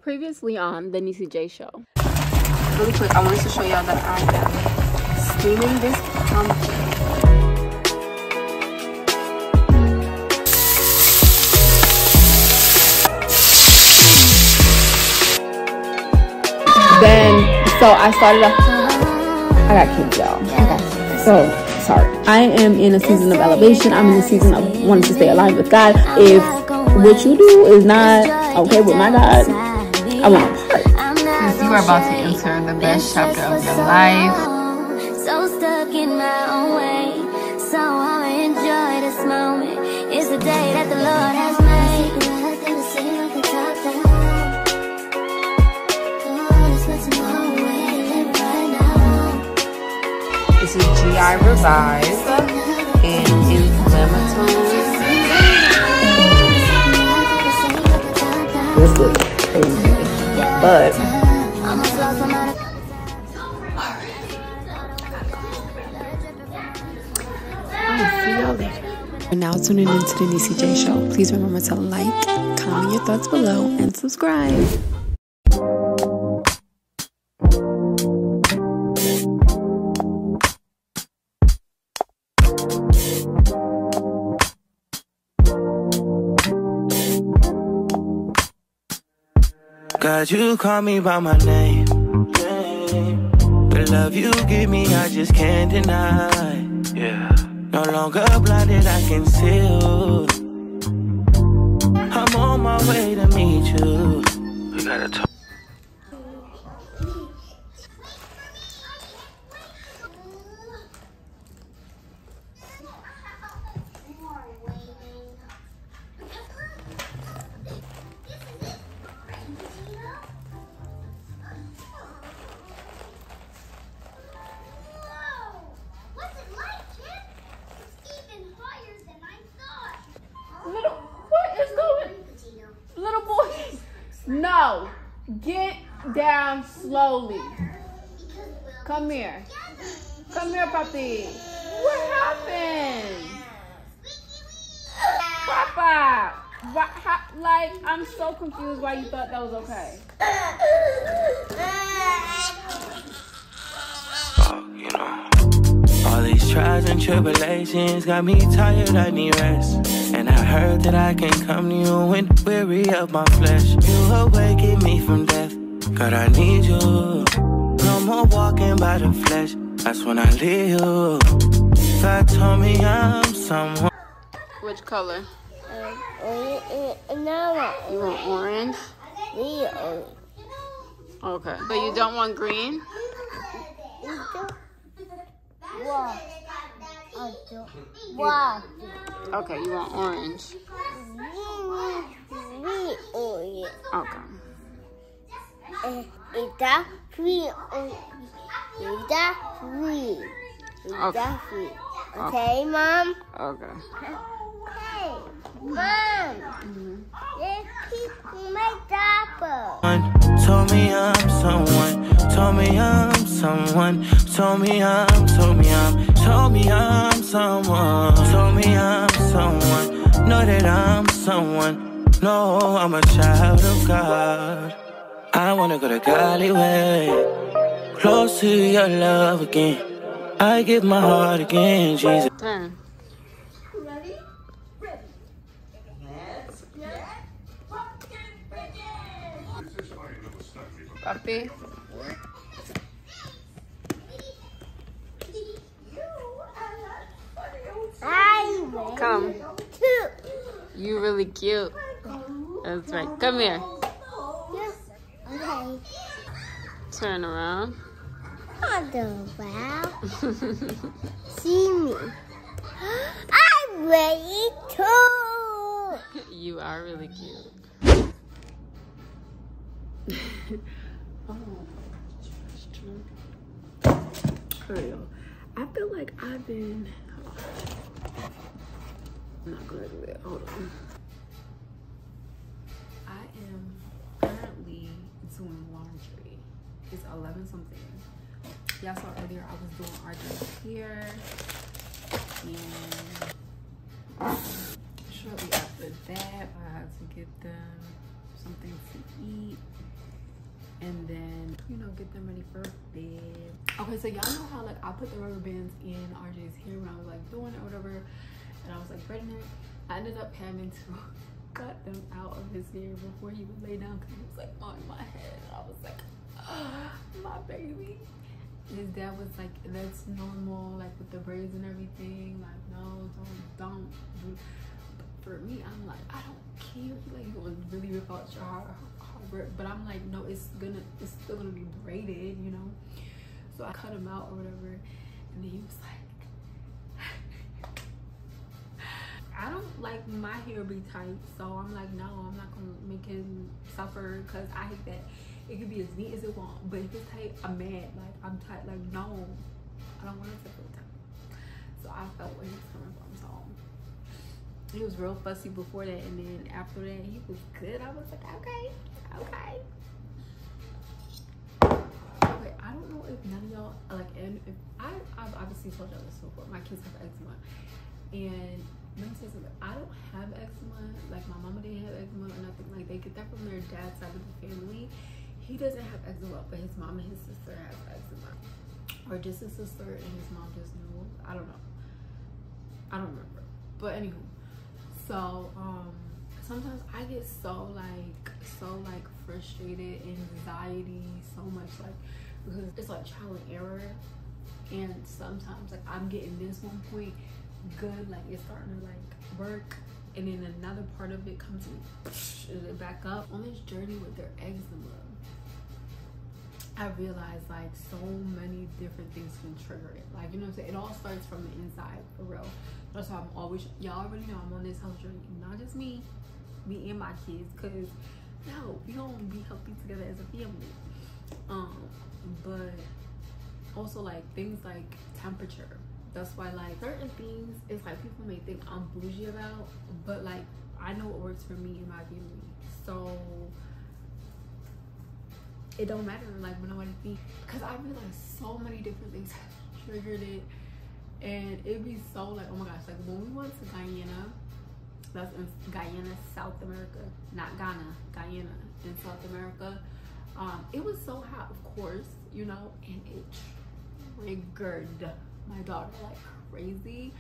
Previously on the Niecey Jaee Show. Really quick, I wanted to show y'all that I am steaming this pumpkin. So I started off. I got kids, y'all. Okay. So sorry. I am in a season of elevation. I'm in a season of wanting to stay aligned with God. If what you do is not okay with my God, I want a part. Because you are about to enter the best chapter of your life. So stuck in my own way. So I'ma enjoy this moment. It's the day that the Lord has made. This is GI Revive and inflammatory. This looks crazy, but I'll see y'all later. We're now tuning into the Niecey Jaee Show. Please remember to like, comment your thoughts below, and subscribe. God, you call me by my name. The love you give me, I just can't deny. Yeah. No longer blinded, I can see you. I'm on my way to meet you. We gotta talk. No, get down slowly. Come here. Come here, puppy. What happened? Papa. Like, I'm so confused why you thought that was okay. You know, all these trials and tribulations got me tired, I need rest. And I heard that I can come to you when weary of my flesh. You awaken me from death, God, I need you. No more walking by the flesh, that's when I leave you. God told me I'm someone. Which color? No. You want orange? Okay. So you don't want green? Wow. Okay, you want orange. Okay. Is that free? Is that free? Is that free? Okay, Mom? Okay. Hey, Mom. Let's keep my diaper. Told me I'm someone. Told me I'm someone. Told me I'm someone. Told me I'm someone. Know that I'm someone. No, I'm a child of God. I wanna go to Golly way, close to your love again. I give my heart again, Jesus. Turn. Ready? Ready. Let's get pumpkin picking. Puppy. Come. You really cute. That's right. Come here. Okay. Turn around. Wow. See me. I'm ready too. You are really cute. I feel like I've been. I'm not good at it. Hold on. I am currently doing laundry. It's 11 something. Y'all saw earlier I was doing our dress here. And shortly after that, I had to get them something to eat. and then, you know, get them ready for bed. Okay, so y'all know how like I put the rubber bands in RJ's hair when I was like doing it or whatever, and I was like pregnant. I ended up having to cut them out of his hair before he would lay down because he was like on my head, and I was like, oh, my baby. His dad was like, that's normal, like with the braids and everything, like no, don't do. But for me, I'm like, I don't care. He like, you would really rip out your hard work, but I'm like, no, it's still gonna be braided, you know. So I cut him out or whatever, and then he was like, I don't like my hair be tight, so I'm like, no, I'm not gonna make him suffer, because I hate that. It could be as neat as it wants, but if it's tight, I'm mad. Like, I'm tight. Like, no, I don't want it to feel tight. So I felt where he was coming from. So he was real fussy before that, and then after that, he was good. I was like, okay. I don't know if none of y'all like, and if I've obviously told y'all this before. My kids have eczema, and let me say something. I don't have eczema. Like, my mama didn't have eczema or nothing. Like, they get that from their dad's side of the family. He doesn't have eczema, but his mom and his sister have eczema, or just his sister and his mom just knew. I don't know. I don't remember. But anywho, so sometimes I get so frustrated, anxiety, so much, like, because it's like trial and error, and sometimes like I'm getting this one point good, like it's starting to like work, and then another part of it comes and back up. On this journey with their eczema, I realized like so many different things can trigger it. Like, you know what I'm saying? It all starts from the inside, for real. That's why I'm always, y'all already know I'm on this health journey. Not just me and my kids, because no, we gonna be healthy together as a family. But also like things like temperature. That's why like certain things, it's like people may think I'm bougie about, but like I know what works for me and my family. So it don't matter like when nobody think, because I realized so many different things have triggered it, and it'd be so like, oh my gosh, like when we went to Guyana, that's in Guyana, South America, not Ghana, Guyana in South America. It was so hot, of course, you know, and it triggered my daughter like crazy.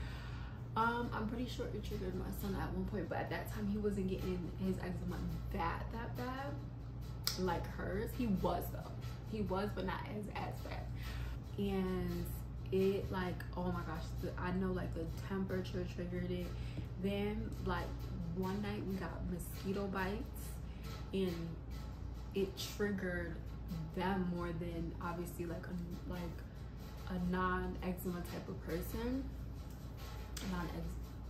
I'm pretty sure it triggered my son at one point, but at that time he wasn't getting his eczema that bad like hers. He was though, he was, but not as bad. And it like, oh my gosh, I know like the temperature triggered it. Then like one night we got mosquito bites, and it triggered them more than obviously like a non-eczema type of person,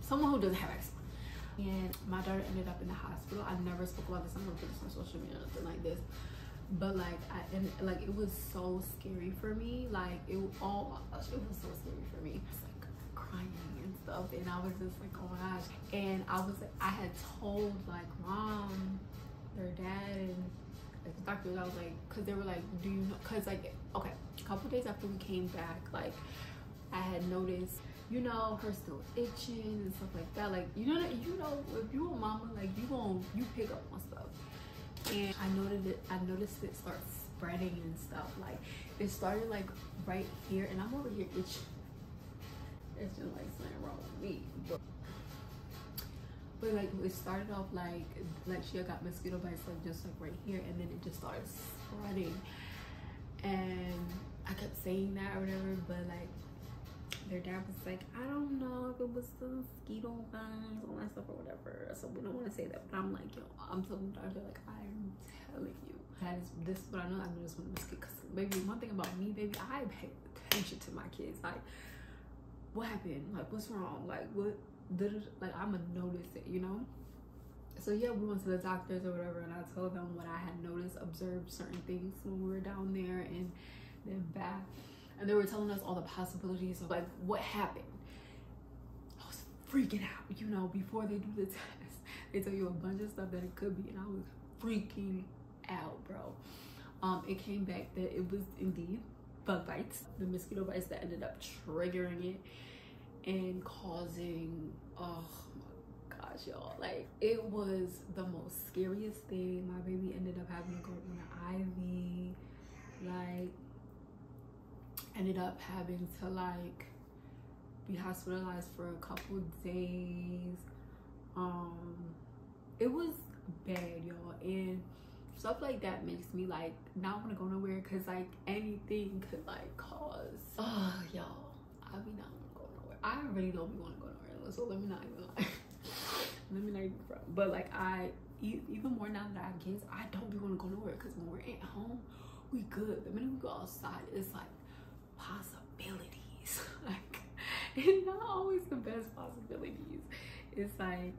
someone who doesn't have eczema. And my daughter ended up in the hospital. I never spoke about this. I'm gonna put this on social media or nothing like this, but like like it was so scary for me. Like it was so scary for me. It's like crying and stuff, and I was just like, oh my gosh. And I was like, I had told like mom, their dad, and the doctors, I was like, because they were like, do you know, because like, okay, a couple days after we came back, like I had noticed, you know, her still itching and stuff like that. Like, you know, if you a mama, like you pick up on stuff. And I noticed it start spreading and stuff. Like it started like right here, and I'm over here itching. It's just like something wrong with me. But like it started off like she got mosquito bites like just like right here, and then it just started spreading. And I kept saying that or whatever, but like their dad was like, I don't know if it was the mosquito bites, all that stuff or whatever. So we don't want to say that, but I'm like, yo, I'm telling the doctor, like, I'm telling you, this is what I know. I know this one mosquito. Cause baby, one thing about me, baby, I pay attention to my kids. Like, what happened? Like, what's wrong? Like, what? Like, I'm gonna notice it, you know. So yeah, we went to the doctors or whatever, and I told them what I had noticed, observed certain things when we were down there and then back, and they were telling us all the possibilities of like what happened. I was freaking out, you know. Before they do the test, they tell you a bunch of stuff that it could be, and I was freaking out, bro. It came back that it was indeed bug bites, the mosquito bites that ended up triggering it and causing, oh my gosh, y'all, like it was the most scariest thing. My baby ended up having to go on an IV. ended up having to like be hospitalized for a couple days. It was bad, y'all, and stuff like that makes me like not want to go nowhere, because like anything could like cause y'all, I be not want to go nowhere. I really don't be want to go nowhere, so let me not even lie. Let me not even front. But like even more now that I have kids, I don't be want to go nowhere, because when we're at home we good. The minute we go outside, it's like possibilities. Like, it's not always the best possibilities. It's like,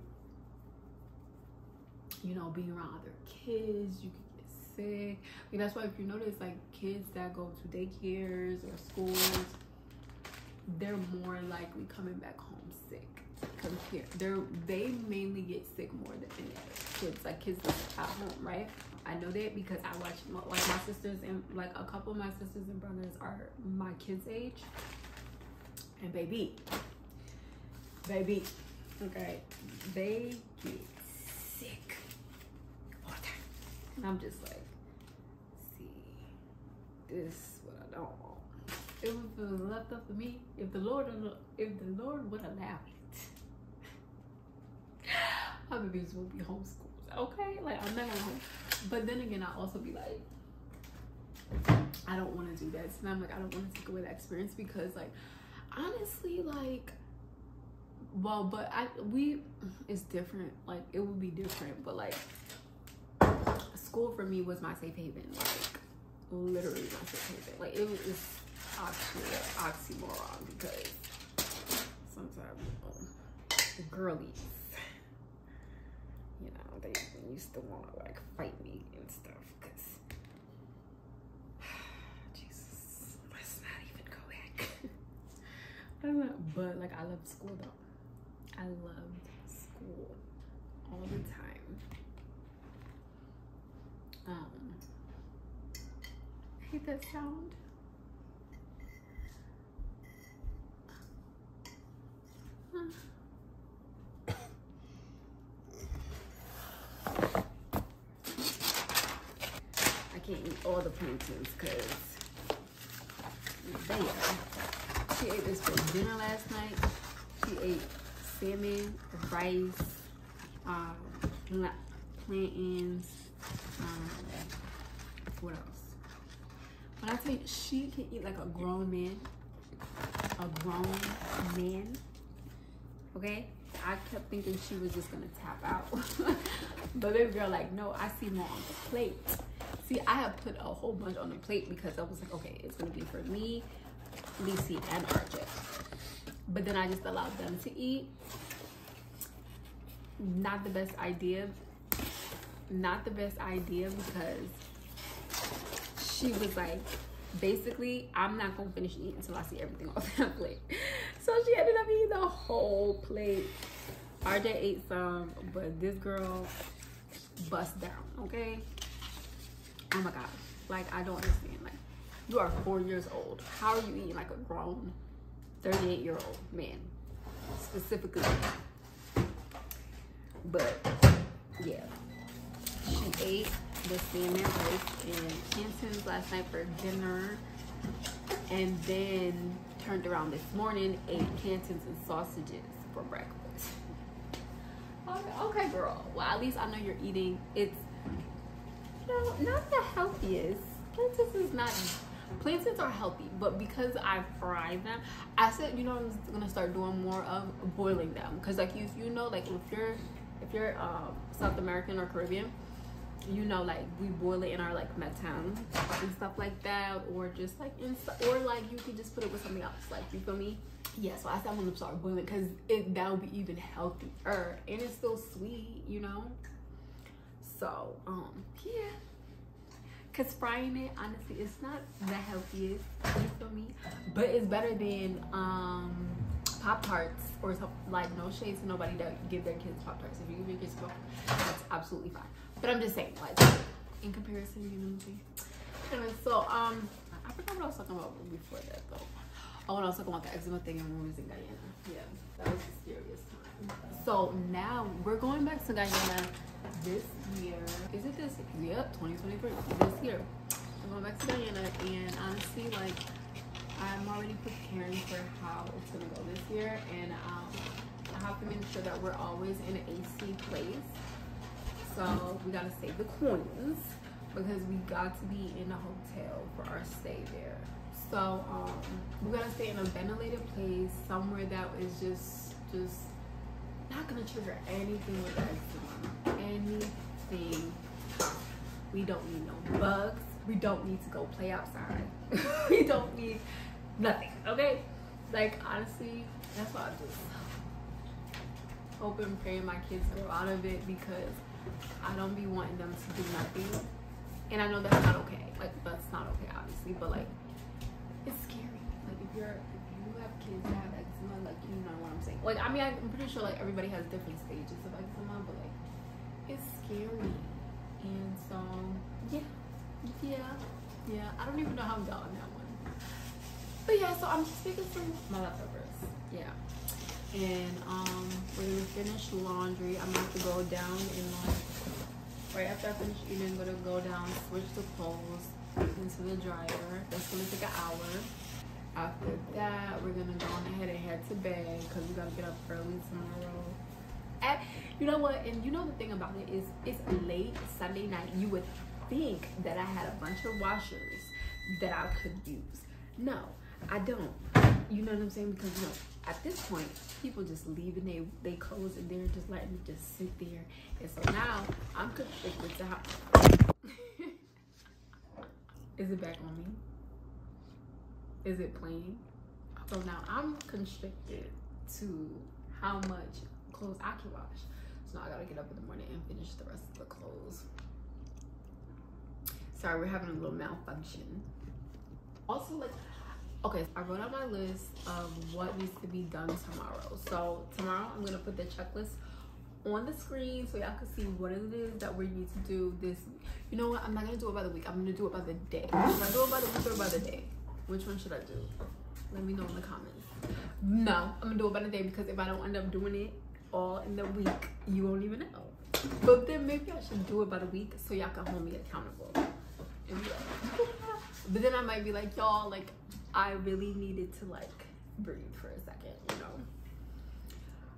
you know, being around other kids, you can get sick. Like, that's why if you notice, like, kids that go to daycares or schools, they're more likely coming back home sick. They mainly get sick more than any other kids, like kids at home, right? I know that because I watch like my sisters, and like a couple of my sisters and brothers are my kids' age, and baby, okay, they get sick all the time, and I'm just like, see, this is what I don't want. If it was left up to me, if the Lord would allow it, my babies will be homeschooled, okay? Like, I'm not gonna but then again, I also be like, I don't want to do that. So I'm like, I don't want to take away that experience, because like, honestly, like, well, but it's different. Like, it would be different, but like, school for me was my safe haven. Like, literally my safe haven. Like, it was actually an oxymoron, because sometimes the girlies, you know, they used to want to like fight me and stuff, because Jesus, let's not even go back. I don't know, but like, I loved school though. I loved school all the time. I hate that sound. I can't eat all the plantains, because she ate this for dinner last night. She ate salmon, rice, plantains, what else? When I tell you, she can eat like a grown man, okay? I kept thinking she was just gonna tap out. But baby girl, like, no, I see more on the plate. See, I have put a whole bunch on the plate, because I was like, okay, it's gonna be for me, Niecey, and RJ. But then I just allowed them to eat. Not the best idea. Not the best idea, because she was like, basically, I'm not gonna finish eating until I see everything off that plate. So she ended up eating the whole plate. RJ ate some, but this girl bust down, okay? Oh my gosh, like, I don't understand. Like, you are 4 years old. How are you eating like a grown 38-year-old man, specifically? But yeah, she ate the salmon, rice, and plantains last night for dinner, and then turned around this morning, ate plantains and sausages for breakfast. Okay, girl. Well, at least I know you're eating. It's, you know, not the healthiest. Plantains are healthy, but because I fry them, I said, you know, I'm gonna start doing more of boiling them, because like, you know, like, if you're South American or Caribbean, you know, like, we boil it in our like metan and stuff like that, or just like or like you could just put it with something else, like, you feel me? Yeah, so I said I'm gonna start boiling, because that would be even healthier, and it's still sweet, you know. So yeah, because frying it, honestly, it's not the healthiest, you feel me, but it's better than Pop-Tarts or something. Like, no shade to nobody that give their kids Pop-Tarts. If you give your kids Pop-Tarts, that's absolutely fine. But I'm just saying, like, in comparison, you know what I'm saying? Anyway, so, I forgot what I was talking about before that, though. Oh, when I was talking about the eczema thing and when we was in Guyana. Yeah, that was the scariest time. So, now, we're going back to Guyana this year. Is it this? Yep, 2023. This year. We're going back to Guyana, and honestly, like, I'm already preparing for how it's gonna go this year, and I have to make sure that we're always in an AC place. So we gotta save the coins because we got to be in a hotel for our stay there. So we gotta stay in a ventilated place, somewhere that is just not gonna trigger anything with eczema. Anything. We don't need no bugs. We don't need to go play outside. We don't need nothing, okay? Like, honestly, that's why I just hope and pray my kids grow out of it, because I don't be wanting them to do nothing. And I know that's not okay. Like, that's not okay, obviously, but like, it's scary. Like, if you have kids that have eczema, like, you know what I'm saying. Like, I mean, I'm pretty sure like everybody has different stages of eczema, but like, it's scary. And so, yeah. I don't even know how I'm done on that one. But yeah, so I'm just making some my leftovers. Yeah. And we're gonna finish laundry. I'm gonna have to go down and like right after I finish eating, I'm gonna go down, switch the clothes into the dryer. That's gonna take an hour. After that, we're gonna go on ahead and head to bed because we gotta get up early tomorrow. And you know what? And you know the thing about it is it's late Sunday night. You would think that I had a bunch of washers that I could use. No, I don't. You know what I'm saying? Because you know, at this point, people just leaving they clothes and they're just letting me just sit there. And so now I'm conflicted to how. Is it back on me? Is it playing? So now I'm constricted to how much clothes I can wash. So now I gotta get up in the morning and finish the rest of the clothes. Sorry, we're having a little malfunction. Also, like, okay, I wrote out my list of what needs to be done tomorrow. So tomorrow I'm gonna put the checklist on the screen so y'all can see what it is that we need to do this week. You know what? I'm not gonna do it by the week. I'm gonna do it by the day. Should I do it by the week or by the day? Which one should I do? Let me know in the comments. No, I'm gonna do it by the day, because if I don't end up doing it all in the week, you won't even know. But then maybe I should do it by the week so y'all can hold me accountable. And be like, but then I might be like, y'all, like, I really needed to like breathe for a second, you know.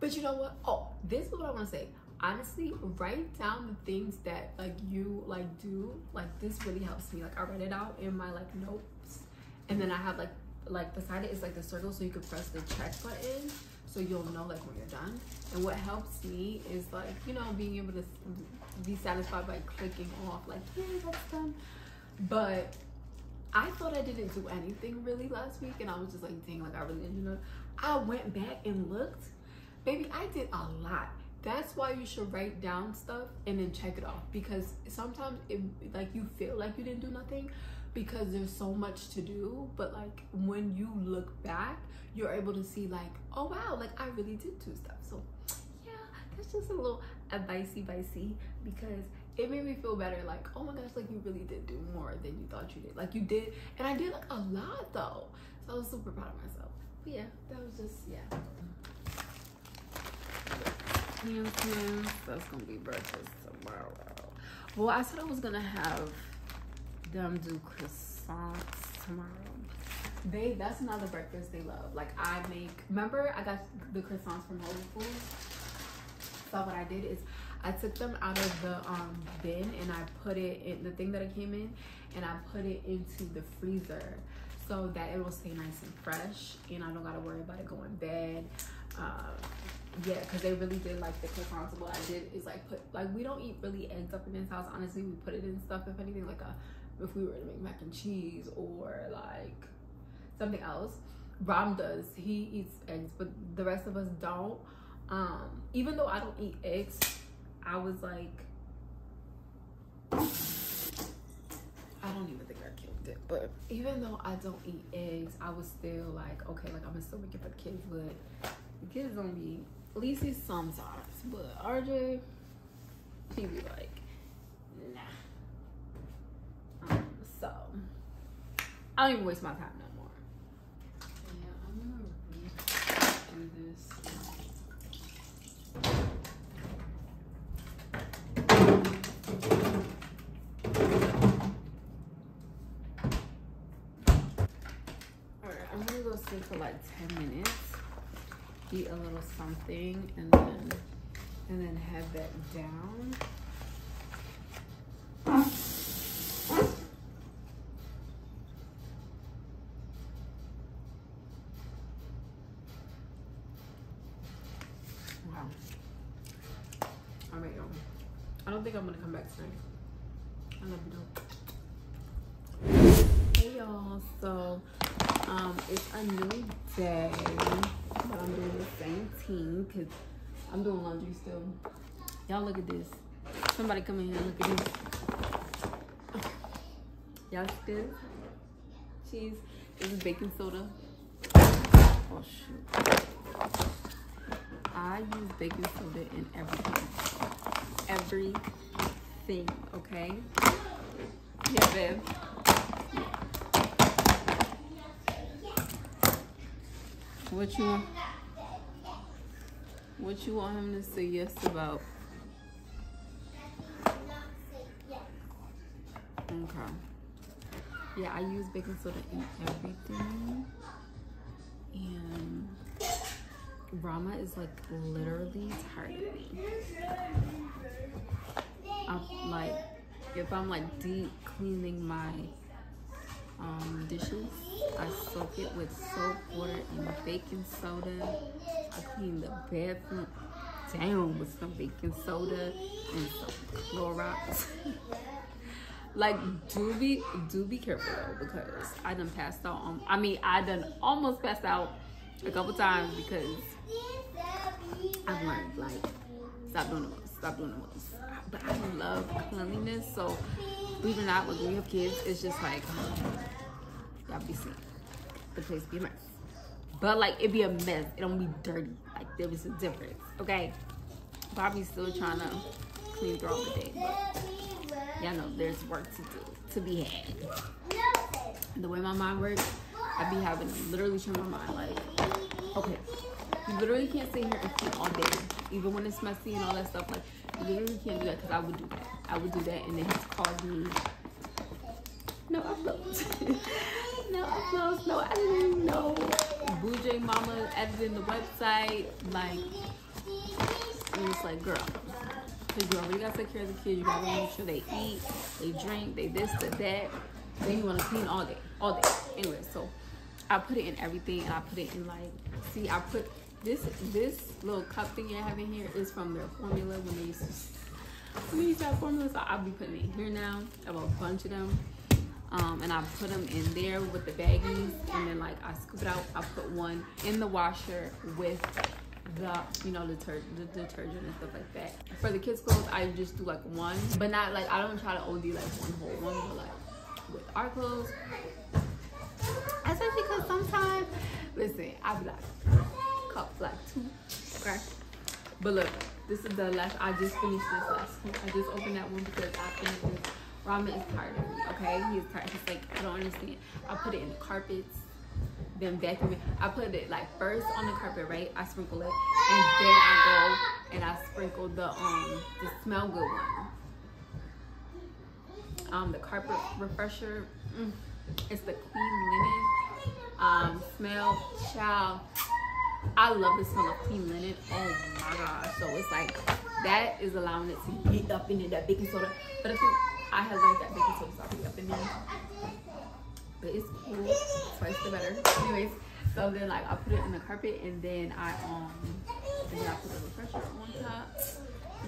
But you know what? Oh, this is what I want to say. Honestly, write down the things that like you like do. Like, this really helps me. Like, I write it out in my like notes, and then I have like beside it is like the circle, so you can press the check button so you'll know like when you're done. And what helps me is like, you know, being able to be satisfied by clicking off like, yeah, that's done. But I thought I didn't do anything really last week, and I was just like, dang, like I really didn't, you know. I went back and looked. Baby, I did a lot. That's why you should write down stuff and then check it off, because sometimes it like you feel like you didn't do nothing because there's so much to do, but like when you look back, you're able to see like, oh wow, like I really did do stuff. So yeah, that's just a little advicey, because it made me feel better, like, oh my gosh, like you really did do more than you thought you did. Like you did, and I did like a lot though. So I was super proud of myself. But yeah, that was just, yeah. That's gonna be breakfast tomorrow. Well, I said I was gonna have them do croissants tomorrow. That's another breakfast they love. Like I make, remember I got the croissants from Whole Foods? So what I did is I took them out of the bin and I put it in the thing that it came in, and I put it into the freezer so that it will stay nice and fresh, and I don't gotta worry about it going bad. Yeah, because they really did like the croissants. What I did is like put, like, we don't eat really eggs up in this house, honestly. We put it in stuff, if anything, like if we were to make mac and cheese or like something else. Ram does, he eats eggs, but the rest of us don't. Even though I don't eat eggs, I was like, I don't even think I killed it, but even though I don't eat eggs, I was still like, okay, like I'm gonna still make it for the kids, but the kids don't be, at least he's sometimes, but RJ, he be like, nah. So I don't even waste my time no more. Yeah, I'm gonna do this. Alright, I'm sit for like 10 minutes, eat a little something, and then have that down. Wow. Alright, y'all. I don't think I'm gonna come back tonight. I love you though. Hey y'all, so it's a new day, but I'm doing the same team because I'm doing laundry still. Y'all look at this. Somebody come in here and look at this. Y'all see this? Cheese. This is baking soda. Oh shoot. I use baking soda in everything. Everything, okay? Yeah, babe. What you want him to say yes about? Okay. Yeah, I use baking soda in everything. And Rama is like literally tired of me. I'm like, if I'm like deep cleaning my dishes, I soak it with soap, water, and baking soda. I clean the bathroom down with some baking soda and some Clorox. Like, do be careful though, because I done passed out. I done almost passed out a couple times because I've learned, like, stop doing the most. But I love cleanliness, so believe it or not, when we have kids, it's just like, y'all be seeing the place be a mess. But like, it be a mess, it don't be dirty. Like, there was a difference, okay? Bobby's still trying to clean throughout the day, but y'all know there's work to do, to be had. The way my mind works, I be having to literally change my mind, like, okay, you literally can't sit here and clean all day, even when it's messy and all that stuff. Like, you literally can't do that, because I would do that. And then it's caused me no uploads. No editing, no Boujay Mama editing the website. Like, and it's like, girl, because you already gotta take care of the kids, you gotta make sure they eat, they drink, they this, they that. Then you wanna clean all day. Anyway, so I put it in everything, and I put it in, like, see, I put this little cup thing I have in here is from their formula when they used to have formula. So I'll be putting it in here now. I have a bunch of them. And I put them in there with the baggies, and then like I scoop it out. I put one in the washer with the, you know, the detergent and stuff like that. For the kids' clothes, I just do like one, but not like, I don't try to OD like one whole one, but like with our clothes, especially because sometimes, listen, I be like, cups like 2, okay? But look, this is the last, I just finished this last one. I just opened that one because I finished this. Rama is tired of me, okay? He is tired. He's like, I don't understand. I put it in the carpets, then vacuum it. I put it like first on the carpet, right? I sprinkle it, and then I go and I sprinkle the smell good one. The carpet refresher. It's the clean linen smell. Child, I love the smell of clean linen. Oh my gosh! So it's like that is allowing it to get up into that baking soda. But I think I have learned that baking soda sauce up in there, but it's cool. Twice the better. Anyways, so then like I put it in the carpet, and then I put the refresher on top.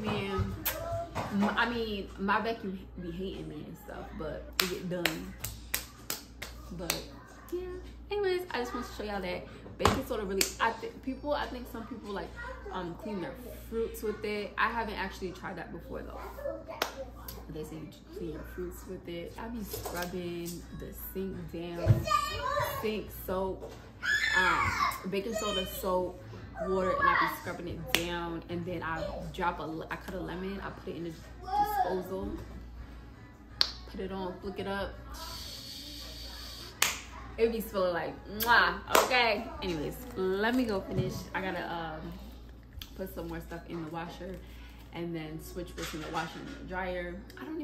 Man, I mean my vacuum be hating me and stuff, but it get done. But yeah. Anyways, I just want to show y'all that baking soda really. I think some people like clean their fruits with it. I haven't actually tried that before though. They say you clean your fruits with it. I be scrubbing the sink down, sink soap, baking soda, soap, water, and I be scrubbing it down. And then I cut a lemon. I put it in the disposal. Put it on, flick it up. It be smelling like mwah. Okay. Anyways, let me go finish. I gotta put some more stuff in the washer, and then switch between the washer and the dryer. I don't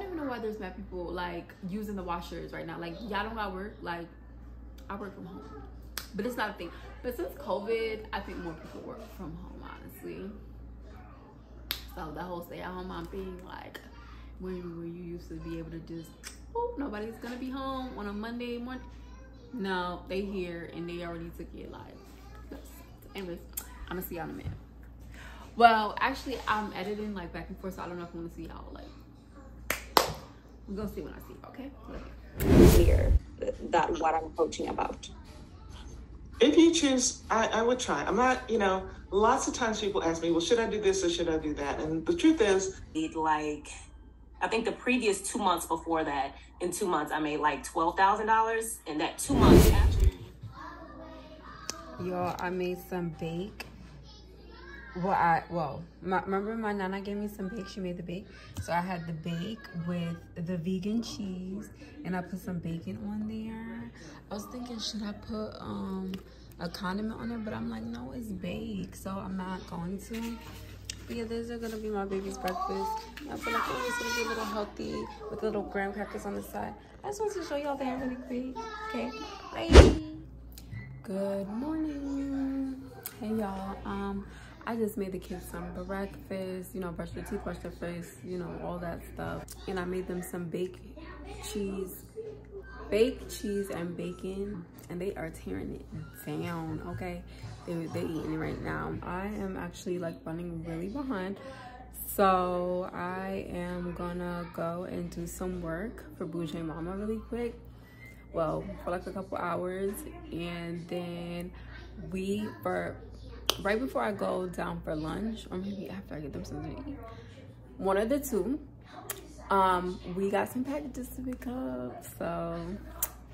even know why there's mad people like using the washers right now. Like, y'all know how I work. Like, I work from home. but it's not a thing. But since COVID, I think more people work from home, honestly. So the whole stay-at-home mom thing, like where you used to be able to just, oh, nobody's gonna be home on a Monday morning. No, they here and they already took it live. Anyways, I'm gonna see y'all in a minute. Well, actually, I'm editing like back and forth, so I don't know if I want to see y'all. Like, we're gonna see when I see you, okay? Clear that what I'm coaching about. If you choose, I would try. I'm not, you know, lots of times people ask me, well, should I do this or should I do that? And the truth is, Like, I think the previous 2 months before that, in 2 months, I made like $12,000. And that 2 months after. Y'all, I made some bake. Remember my nana gave me some bake? She made the bake. So I had the bake with the vegan cheese and I put some bacon on there. I was thinking, should I put a condiment on it? But I'm like, no, it's bake, so I'm not going to. But yeah, these are gonna be my baby's breakfast. I feel like, oh, it's gonna be a little healthy with little graham crackers on the side. I just wanted to show y'all that really quick. Okay, bye. Good morning. Hey y'all. I just made the kids some breakfast, you know, brush their teeth, wash their face, you know, all that stuff. And I made them some baked cheese and bacon, and they are tearing it down, okay? They're eating it right now. I am actually like running really behind. So I am gonna go and do some work for Bougie Mama really quick. Well, for like a couple hours, and then right before I go down for lunch, or maybe after I get them something to eat, one of the two, we got some packages to pick up, so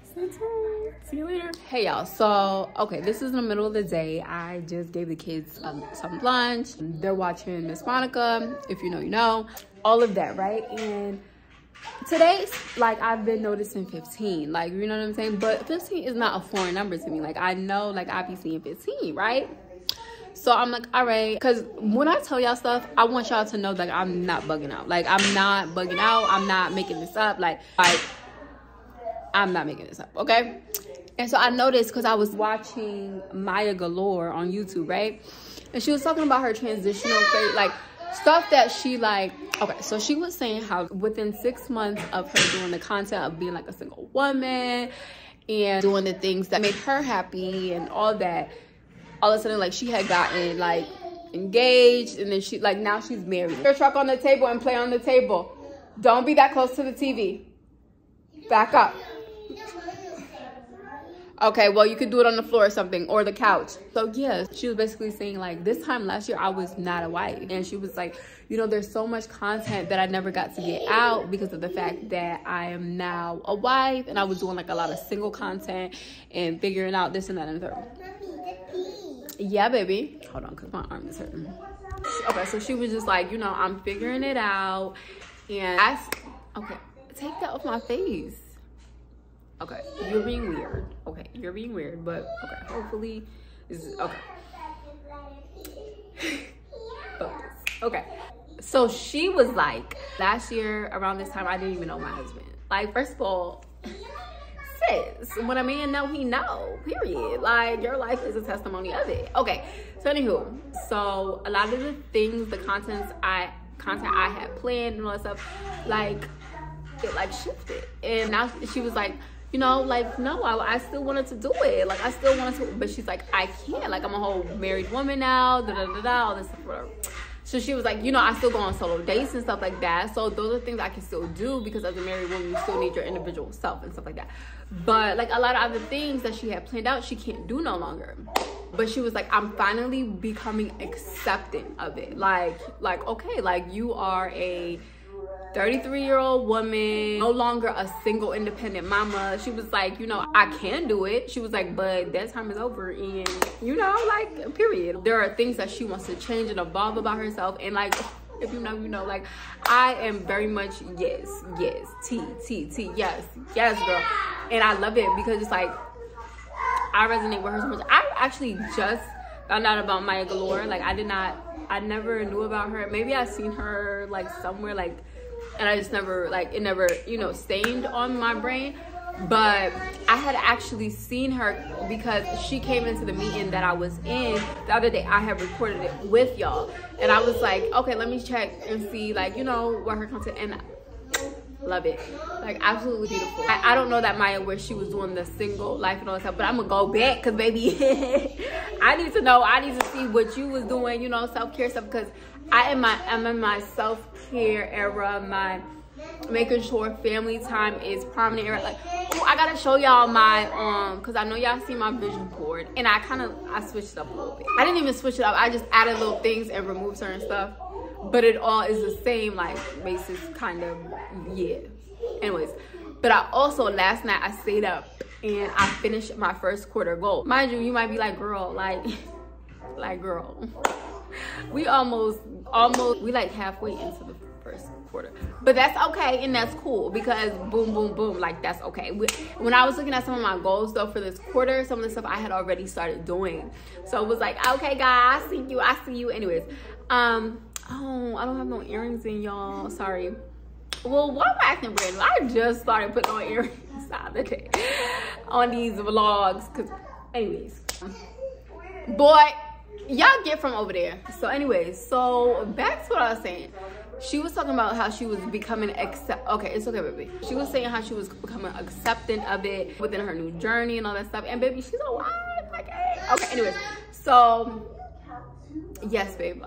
stay tuned. See you later. Hey y'all, so okay, this is in the middle of the day. I just gave the kids some lunch. They're watching Miss Monica, if you know you know, all of that, right? And today's like, I've been noticing 15, like, you know what I'm saying? But 15 is not a foreign number to me. Like, I know, like, I be seeing 15, right? So I'm like, all right, because when I tell y'all stuff, I want y'all to know that I'm not bugging out. Like, I'm not bugging out. I'm not making this up. Like I'm not making this up, okay? And so I noticed, because I was watching Maya Galore on YouTube, right? And she was talking about her transitional phase, like stuff that she like. Okay, so she was saying how within 6 months of her doing the content of being like a single woman and doing the things that made her happy and all that, all of a sudden, like, she had gotten like engaged, and then she like, now she's married. Your truck on the table and play on the table. Don't be that close to the TV. Back up. Okay, well, you could do it on the floor or something, or the couch. So yeah, she was basically saying like, this time last year I was not a wife, and she was like, you know, there's so much content that I never got to get out because of the fact that I am now a wife, and I was doing like a lot of single content and figuring out this and that and the third. Yeah, baby. Hold on, because my arm is hurting. Okay, so she was just like, you know, I'm figuring it out. And okay, take that off my face. Okay, you're being weird. Okay, you're being weird, but okay, hopefully this is okay. Focus. Okay, so she was like, last year around this time, I didn't even know my husband. Like, first of all, when a man know, he know, period. Like, your life is a testimony of it. Okay, so anywho, so a lot of the things, the content I had planned and all that stuff, like, it like shifted. And now she was like, you know, like, no, I still wanted to do it. Like, I still wanted to, but she's like, I can't. Like, I'm a whole married woman now, all this stuff, whatever. So she was like, you know, I still go on solo dates and stuff like that. So those are things I can still do, because as a married woman, you still need your individual self and stuff like that. But like a lot of other things that she had planned out, she can't do no longer. But she was like, I'm finally becoming accepting of it. Like, okay, like, you are a 33-year-old woman, no longer a single independent mama. She was like, you know, I can do it. She was like, but that time is over, and you know, like, period. There are things that she wants to change and evolve about herself, and like, if you know, you know, like, I am very much yes, T, yes, girl. And I love it, because it's like, I resonate with her so much. I actually just found out about Maya Galore. Like, I never knew about her. Maybe I seen her like somewhere, like, and I just never, like, it never, you know, stayed on my brain. but I had actually seen her because she came into the meeting that I was in the other day. I had recorded it with y'all, and I was like, okay, let me check and see, like, you know, what her content, and love it. Like, absolutely beautiful. I don't know that Maya where she was doing the single life and all that stuff, but I'm gonna go back because baby I need to know, I need to see what you was doing, you know, self-care stuff, because I'm in my self-care era, my making sure family time is prominent era. Like, oh, I gotta show y'all my because I know y'all see my vision board, and I switched it up a little bit. I didn't even switch it up, I just added little things and removed certain stuff, but it all is the same, like, basis, kind of, yeah. Anyways, but I also, last night I stayed up and I finished my first quarter goal. Mind you, you might be like, girl, like girl, we almost we like halfway into the first quarter, but that's okay, and that's cool, because boom, boom, boom, like, that's okay. When I was looking at some of my goals though for this quarter, some of the stuff I had already started doing, so it was like, okay, guys, I see you. Anyways, oh, I don't have no earrings in, y'all, sorry. Well, why am I acting brand new? I just started putting on earrings the other day on these vlogs, because anyways, boy, y'all get from over there. So anyways, so back to what I was saying. She was talking about how she was becoming okay, it's okay, baby. She was saying how she was becoming accepting of it within her new journey and all that stuff, and baby, she's alive, like, hey. Okay, anyways, so yes, babe.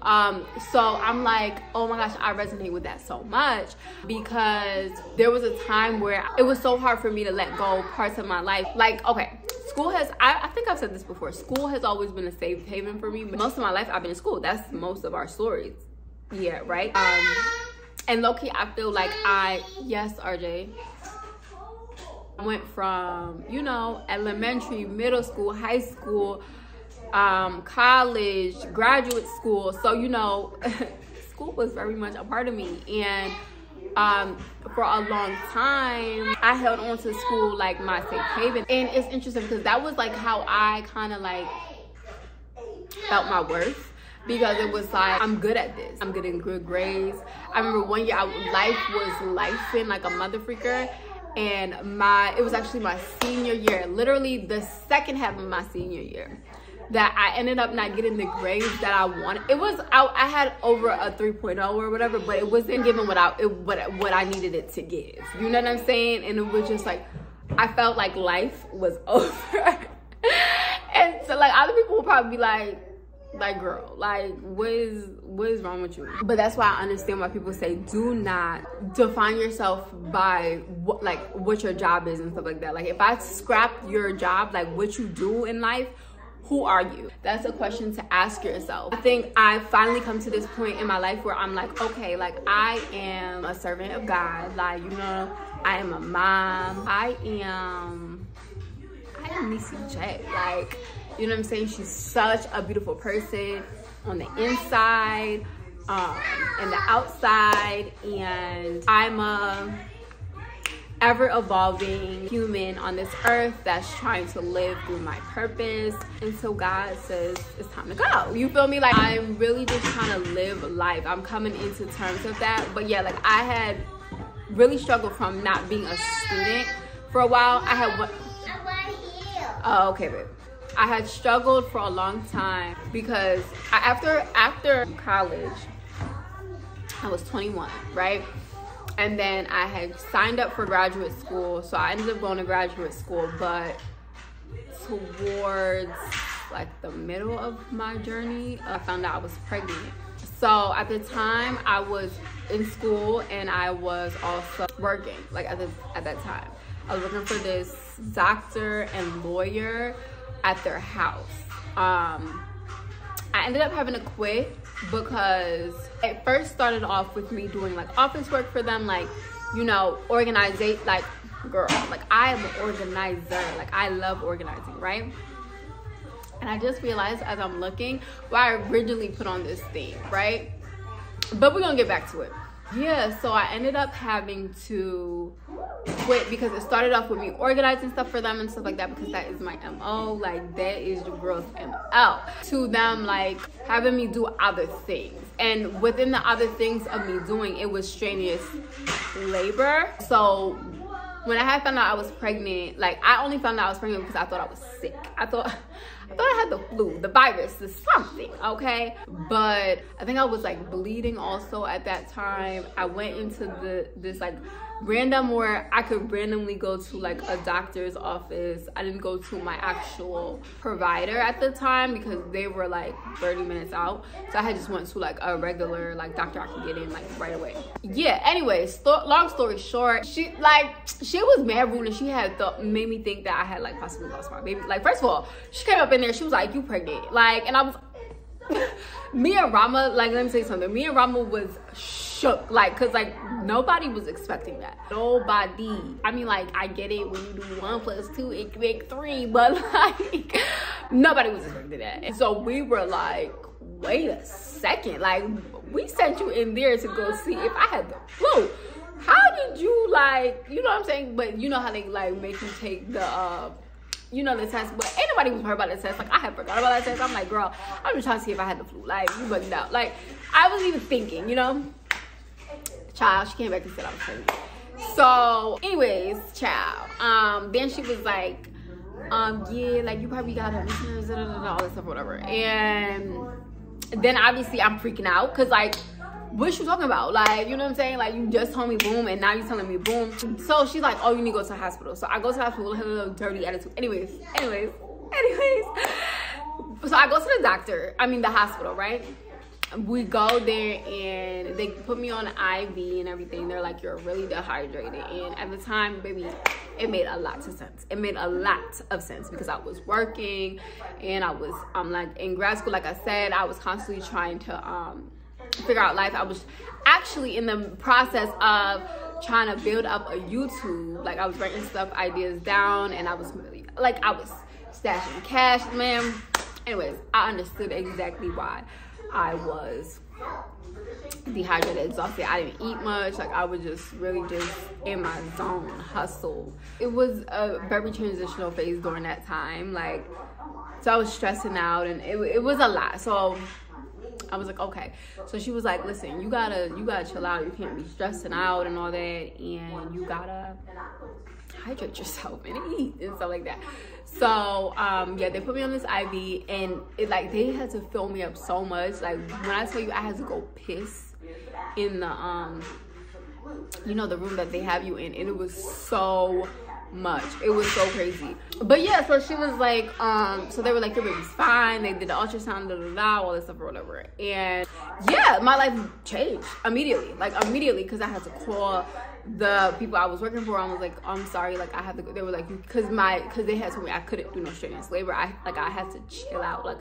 So I'm like, oh my gosh, I resonate with that so much, because there was a time where it was so hard for me to let go parts of my life. Like, okay, school has, I think I've said this before, school has always been a safe haven for me, but most of my life I've been in school. That's most of our stories. Yeah, right? And low-key, I feel like yes, RJ, I went from, you know, elementary, middle school, high school, college, graduate school, so, you know, school was very much a part of me, and for a long time I held on to school like my safe haven. And it's interesting because that was like how I kind of like felt my worth, because it was like, I'm good at this, I'm getting good grades. I remember one year life was lifing like a mother freaker, and it was actually my senior year, literally the second half of my senior year, that I ended up not getting the grades that I wanted. It was, I had over a 3.0 or whatever, but it wasn't giving what I needed it to give. You know what I'm saying? And it was just like, I felt like life was over. And so like other people will probably be like, girl, like, what is wrong with you? But that's why I understand why people say, do not define yourself by what your job is and stuff like that. Like, if I scrap your job, like what you do in life, who are you? That's a question to ask yourself. I think I finally come to this point in my life where I'm like, okay, like, I am a servant of God. Like, you know, I am a mom. I am Niecey Jaee. Like, you know what I'm saying? She's such a beautiful person on the inside, and the outside, and I'm a ever-evolving human on this earth that's trying to live through my purpose until God says it's time to go. You feel me? Like, I'm really just trying to live life. I'm coming into terms with that. But yeah, like, I had really struggled from not being a student for a while. I had one. Oh, okay, babe. I had struggled for a long time because after college, I was 21, right? And then I had signed up for graduate school, so I ended up going to graduate school, but towards like the middle of my journey, I found out I was pregnant. So at the time, I was in school and I was also working, like at that time. I was working for this doctor and lawyer at their house. I ended up having to quit because it first started off with me doing like office work for them, like, you know, organizing, like, girl, like, I am an organizer, like, I love organizing, right? And I just realized as I'm looking why I originally put on this theme, right? But we're gonna get back to it. Yeah, so I ended up having to quit because it started off with me organizing stuff for them and stuff like that, because that is my MO, like, that is your girl's MO. To them, like, having me do other things. And within the other things of me doing, it was strenuous labor. So when I had found out I was pregnant, like I only found out I was pregnant because I thought I was sick. I thought I had the flu, the virus, the something, okay? But I think I was like bleeding also at that time. I went into this like random where I could randomly go to like a doctor's office. I didn't go to my actual provider at the time because they were like 30 minutes out. So I had just went to like a regular like doctor I could get in like right away. Yeah, anyways, long story short, she was mad rude and she had made me think that I had like possibly lost my baby. Like, first of all, she came up in there, she was like, you pregnant. Like, and I was me and Rama, like, let me say something. Me and Rama was shook, like, cause like nobody was expecting that. Nobody. I mean, like, I get it when you do 1 + 2 it can make 3, but like nobody was expecting that. And so we were like, wait a second, like we sent you in there to go see if I had the flu. How did you, like, you know what I'm saying? But you know how they like make you take the you know, the test, but ain't nobody was heard about the test. Like, I had forgot about that test. I'm like, girl, I'm just trying to see if I had the flu. Like, you bugged out. Like, I wasn't even thinking, you know? Child, she came back and said I was pregnant. So, anyways, child. Then she was like, yeah, like, you probably got a listeners, all that stuff, whatever. And then, obviously, I'm freaking out. Because, like, what you talking about? Like, you know what I'm saying? Like, you just told me boom, and now you telling me boom. So she's like, oh, you need to go to the hospital. So I go to the hospital with a little dirty attitude. Anyways. So I go to the doctor, the hospital, right? We go there and they put me on an IV and everything. They're like, you're really dehydrated. And at the time, baby, it made a lot of sense. It made a lot of sense because I was working and I was like in grad school. Like I said, I was constantly trying to figure out life. I was actually in the process of trying to build up a YouTube. Like, I was writing stuff, ideas down, and I was really, like, I was stashing cash, man. Anyways, I understood exactly why I was dehydrated, exhausted. I didn't eat much. Like, I was just really just in my zone, hustle. It was a very transitional phase during that time. Like, so I was stressing out, and it was a lot. So I was like, okay. So she was like, listen, you gotta chill out. You can't be stressing out and all that, and you gotta hydrate yourself and eat and stuff like that. So yeah, they put me on this IV, and it, like, they had to fill me up so much. Like, when I tell you I had to go piss in the you know, the room that they have you in, and it was so much. It was so crazy. But yeah, so she was like, so they were like, your baby's fine. They did the ultrasound, all this stuff or whatever. And yeah, my life changed immediately. Like, immediately, because I had to call the people I was working for. I was like, I'm sorry, like, I had to go. They were like, because they had told me I couldn't do no strenuous labor. I had to chill out. Like,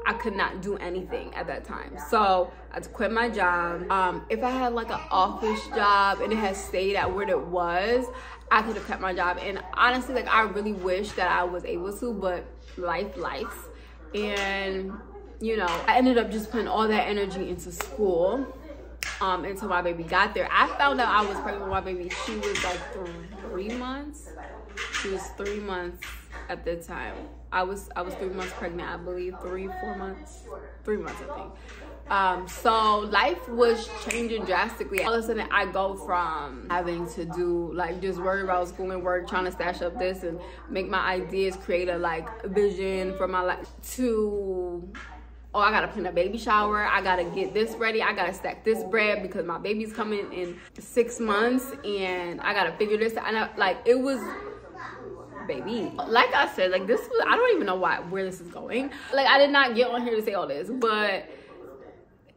I could not do anything at that time. So I had to quit my job. If I had like an office job and it had stayed at where it was, I could have kept my job. And honestly, like, I really wish that I was able to, but life. And, you know, I ended up just putting all that energy into school until my baby got there. I found out I was pregnant with my baby. She was like 3 months. She was 3 months at the time. I was 3 months pregnant, I believe. 3-4 months. 3 months, I think. So life was changing drastically. All of a sudden, I go from having to do, like, just worry about school and work, trying to stash up this and make my ideas, create a, like, vision for my life, to, oh, I gotta plan a baby shower, I gotta get this ready, I gotta stack this bread because my baby's coming in 6 months, and I gotta figure this out. And like, it was, baby, like I said, like, this was, I don't even know where this is going. Like, I did not get on here to say all this, but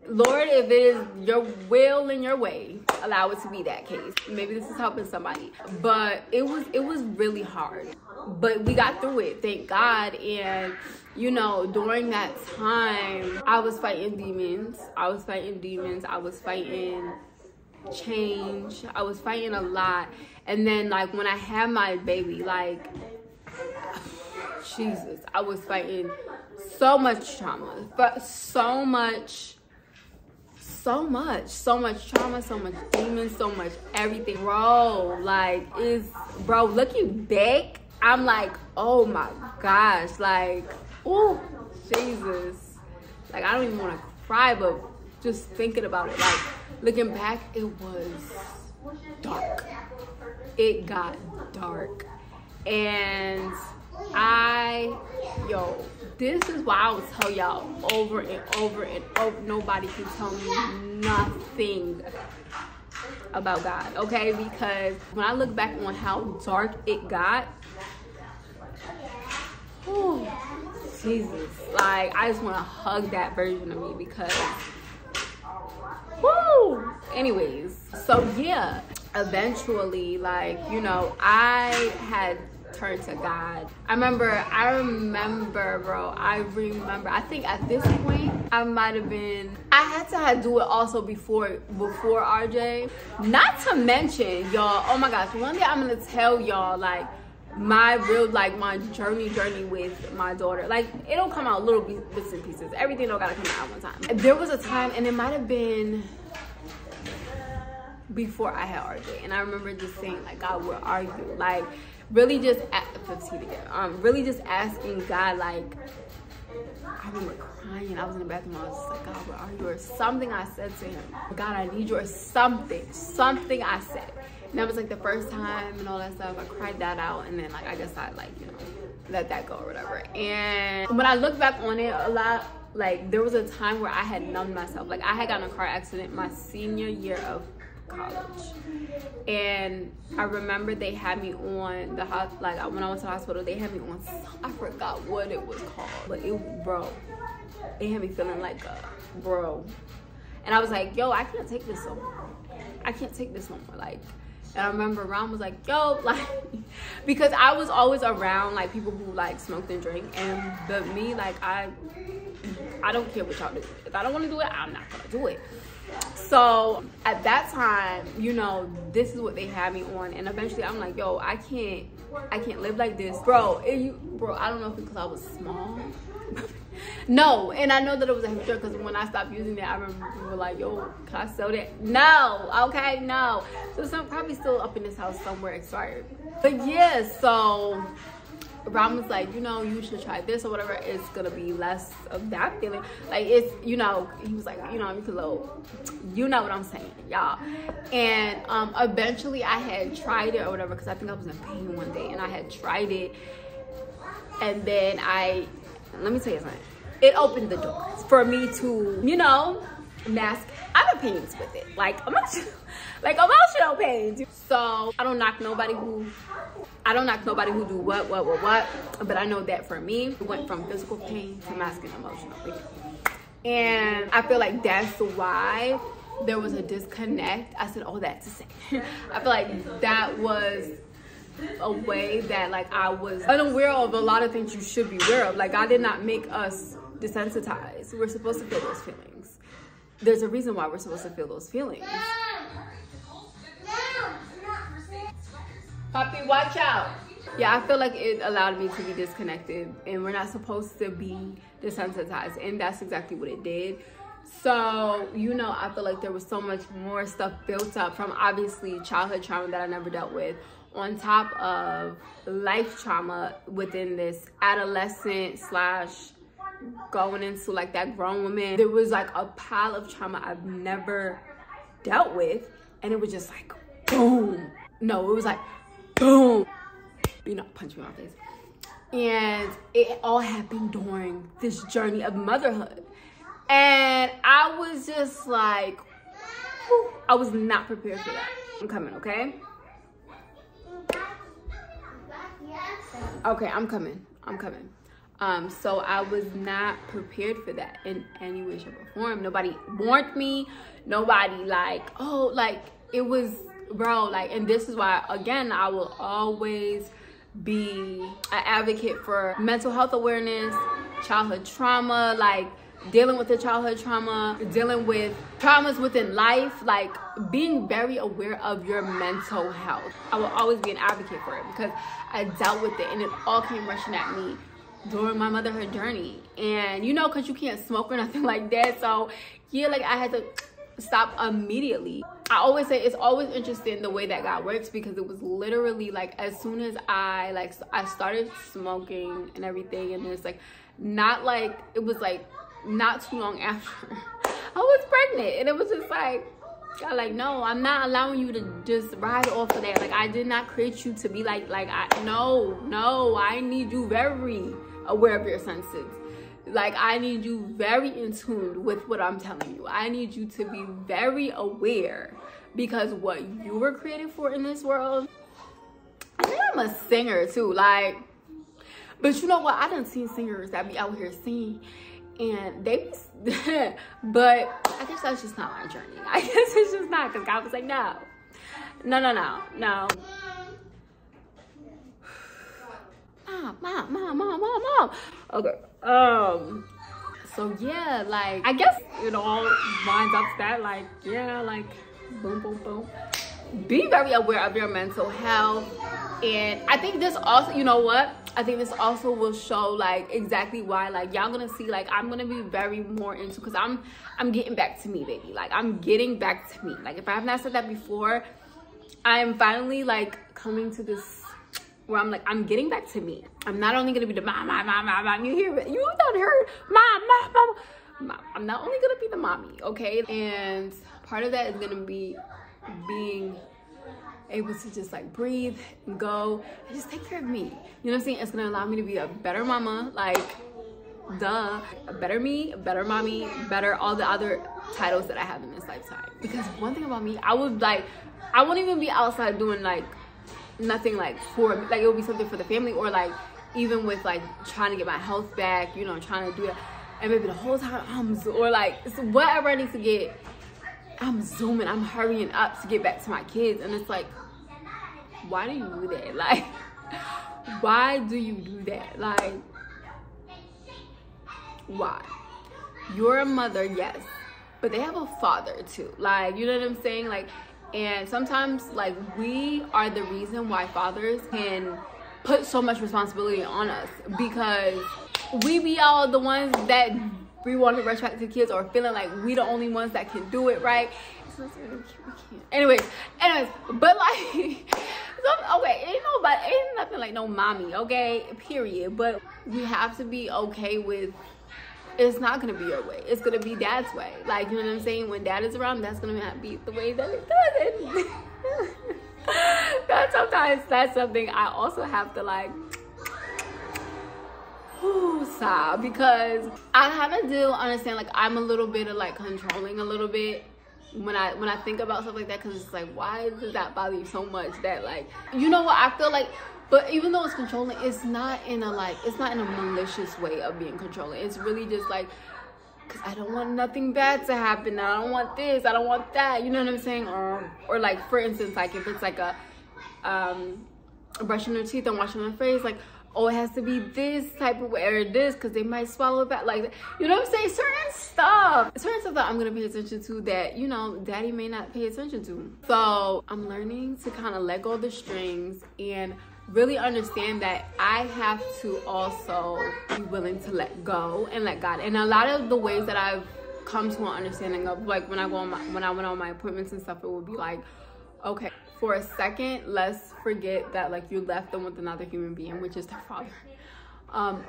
Lord, if it is your will and your way, allow it to be that case. Maybe this is helping somebody. But it was really hard. But we got through it, thank God. And, you know, during that time, I was fighting demons. I was fighting change. I was fighting a lot. And then, like, when I had my baby, like, Jesus, I was fighting so much trauma, but so much trauma, so much demons, so much everything, bro. Like, bro, looking back, I'm like, oh my gosh, like, oh, Jesus. Like, I don't even want to cry, but just thinking about it, like, looking back, it was dark. it got dark. And this is why I will tell y'all over and over and over, nobody can tell me nothing about God, okay? Because when I look back on how dark it got, whew, Jesus, like, I just want to hug that version of me because, woo! Anyways, so yeah, eventually, like, you know, I had turned to God. I remember, bro, I think at this point, I might have been, I had to do it also before RJ. Not to mention, y'all, oh my gosh, one day I'm gonna tell y'all, like, my real, like, my journey with my daughter. Like, it'll come out little bits and pieces. Everything don't gotta come out at one time. There was a time, and it might have been before I had RJ, and I remember just saying, like, God, where are you? Like, really just really just asking God, like, I remember crying. I was in the bathroom. I was just like, God, where are you? Or something I said to him. God, I need you. Or something I said. And that was like the first time and all that stuff. I cried that out, and then, like, I guess I, like, you know, let that go or whatever. And when I look back on it a lot, like, there was a time where I had numbed myself. Like, I had gotten in a car accident my senior year of college, and I remember they had me on the like, when I went to the hospital, they had me on, I forgot what it was called, but it had me feeling like a bro. And I was like, yo, I can't take this no more. I can't take this no more. Like, and I remember Ron was like, yo, like, because I was always around, like, people who, like, smoked and drank, but me, like, I don't care what y'all do. If I don't want to do it, I'm not gonna do it. So at that time, you know, this is what they had me on, and eventually I'm like, yo, I can't live like this, bro. I don't know if it's because I was small. No, and I know that it was a hip because when I stopped using it, I remember people were like, yo, can I sell that? No, okay, no. So some probably still up in this house somewhere expired. But yeah, so Ron was like, you know, you should try this or whatever. It's gonna be less of that feeling. Like, it's, you know, he was like, you know, you know what I'm saying, y'all. And eventually I had tried it or whatever, because I think I was in pain one day, and I had tried it, and then let me tell you something. It opened the doors for me to, you know, mask other pains with it, like emotional pains. So I don't knock nobody who do what, but I know that for me, it went from physical pain to masking emotional pain. And I feel like that's why there was a disconnect. I said all that to say, I feel like that was a way that, like, I was unaware of a lot of things you should be aware of. Like, God did not make us desensitized. We're supposed to feel those feelings. There's a reason why we're supposed to feel those feelings. Poppy, watch out. Yeah, I feel like it allowed me to be disconnected, and we're not supposed to be desensitized, and that's exactly what it did. So, you know, I feel like there was so much more stuff built up from, obviously, childhood trauma that I never dealt with, on top of life trauma within this adolescent / going into, like, that grown woman. There was, like, a pile of trauma I've never dealt with, and it was just like, boom. No, it was like, boom. You know, punch me in my face. And it all happened during this journey of motherhood. And I was just like, whew, I was not prepared for that. I'm coming, okay? Okay, I'm coming. So I was not prepared for that in any way, shape, or form. Nobody warned me. Nobody, like, oh, like, it was, bro, like, and this is why, again, I will always be an advocate for mental health awareness, childhood trauma, like, dealing with the childhood trauma, dealing with traumas within life, like, being very aware of your mental health. I will always be an advocate for it because I dealt with it, and it all came rushing at me during my motherhood journey. And, you know, because you can't smoke or nothing like that, so yeah, like, I had to stop immediately. I always say it's always interesting the way that God works, because it was literally like, as soon as I started smoking and everything, and it's like, not like, it was like not too long after I was pregnant, and it was just like, God, like, no, I'm not allowing you to just ride off of that. Like, I did not create you to be like no, I need you very aware of your senses. Like, I need you very in tune with what I'm telling you. I need you to be very aware, because what you were created for in this world, I think I'm a singer too, like, but you know what? I done seen singers that be out here singing, and they be, but I guess that's just not my journey. I guess it's just not, because God was like, no. Mom. Okay. So yeah, like, I guess it all winds up to that, like, yeah, like, boom. Be very aware of your mental health. And I think this also, you know what? I think this also will show, like, exactly why, like, y'all gonna see, like, I'm gonna be very more into, because I'm getting back to me, baby. Like, I'm getting back to me. Like, if I have not said that before, I'm finally, like, coming to this where I'm like, I'm getting back to me. I'm not only gonna be the mom. You hear it? You don't hear mom. I'm not only gonna be the mommy, okay? And part of that is gonna be being able to just, like, breathe and go and just take care of me. You know what I'm saying? It's gonna allow me to be a better mama, like, duh, a better me, a better mommy, better all the other titles that I have in this lifetime. Because one thing about me, I won't even be outside doing, like, nothing, like, for, like, it would be something for the family, or, like, even with, like, trying to get my health back, you know, trying to do that, and maybe the whole time or, like, whatever I need to get, I'm zooming, I'm hurrying up to get back to my kids. And it's like, why do you do that? Like, why do you do that? Like, why? You're a mother, yes, but they have a father too. Like, you know what I'm saying? Like, and sometimes, like, we are the reason why fathers can put so much responsibility on us, because we be all the ones that we want to rush back to kids, or feeling like we the only ones that can do it, right? We can't. Anyways, but, like, okay, ain't nothing like no mommy, okay, period. But we have to be okay with, it's not gonna be your way, it's gonna be dad's way. Like, you know what I'm saying? When dad is around, that's gonna be the way that it does. That sometimes that's something I also have to, like, sigh, because I have to understand, like, I'm a little bit of, like, controlling a little bit when I think about stuff like that, because it's like, why does that bother you so much that, like, you know what, I feel like, but even though it's controlling, it's not in a, like, it's not in a malicious way of being controlling. It's really just like, because I don't want nothing bad to happen. I don't want this, I don't want that, you know what I'm saying? Or like, for instance, like, if it's like a brushing their teeth and washing their face, like, oh, it has to be this type of way, or this, because they might swallow it back, like, you know what I'm saying? Certain stuff that I'm gonna pay attention to that, you know, daddy may not pay attention to. So I'm learning to kind of let go of the strings and really understand that I have to also be willing to let go and let God. And a lot of the ways that I've come to an understanding of, like, when I went on my appointments and stuff, it would be like, okay, for a second, let's forget that, like, you left them with another human being, which is their father.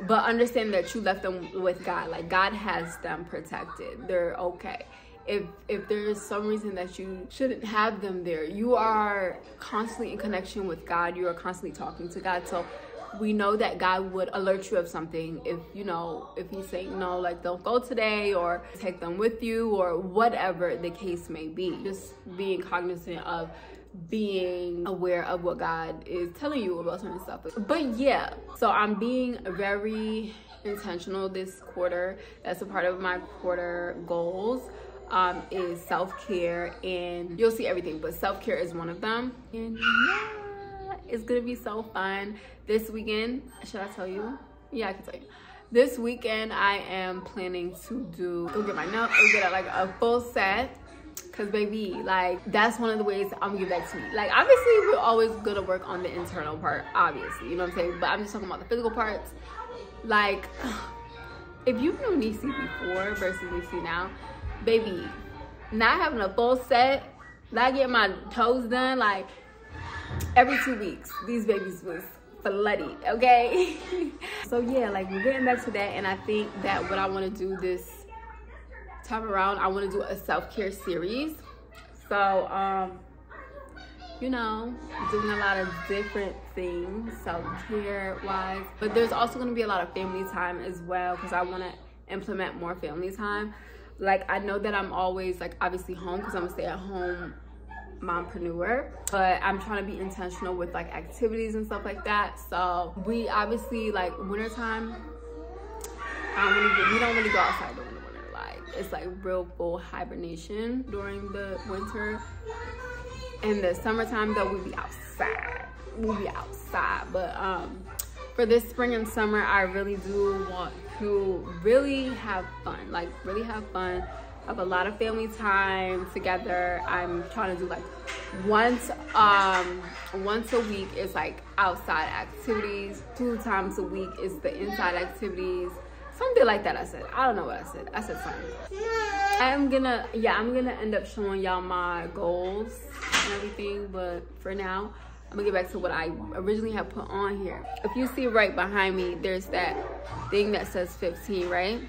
But understand that you left them with God. Like, God has them protected. They're okay. If there is some reason that you shouldn't have them there, you are constantly in connection with God. You are constantly talking to God. So we know that God would alert you of something if, you know, if he's saying, no, like, don't go today, or take them with you, or whatever the case may be. Just being cognizant of being aware of what God is telling you about certain stuff. But yeah, so I'm being very intentional this quarter. That's a part of my quarter goals, is self-care, and you'll see everything, but self-care is one of them. And yeah, it's gonna be so fun this weekend. Should I tell you? Yeah, I can tell you. This weekend I am planning to go get my nails, get like a full set. Cause baby, like, that's one of the ways I'm gonna get back to me. Like, obviously we're always gonna work on the internal part, obviously, you know what I'm saying? But I'm just talking about the physical parts. Like, if you knew Niecey before versus Niecey now, baby, not having a full set, not getting my toes done, like, every 2 weeks, these babies was flooded, okay? So yeah, like, we're getting back to that, and I think that what I want to do this time around, I want to do a self-care series. So you know, doing a lot of different things self-care wise, but there's also going to be a lot of family time as well, because I want to implement more family time. Like, I know that I'm always like obviously home because I'm a stay-at-home mompreneur, but I'm trying to be intentional with like activities and stuff like that. So we obviously, like, wintertime, we don't really go outside during the winter. Like, it's like real full hibernation during the winter. In the summertime though, we'll be outside. But for this spring and summer, I really do want to really have fun. Like, really have fun. Have a lot of family time together. I'm trying to do like once a week is like outside activities. 2 times a week is the inside activities. Something like that. I don't know what I said. I said something. I'm gonna end up showing y'all my goals and everything, but for now, I'm gonna get back to what I originally had put on here. If you see right behind me, there's that thing that says 15, right?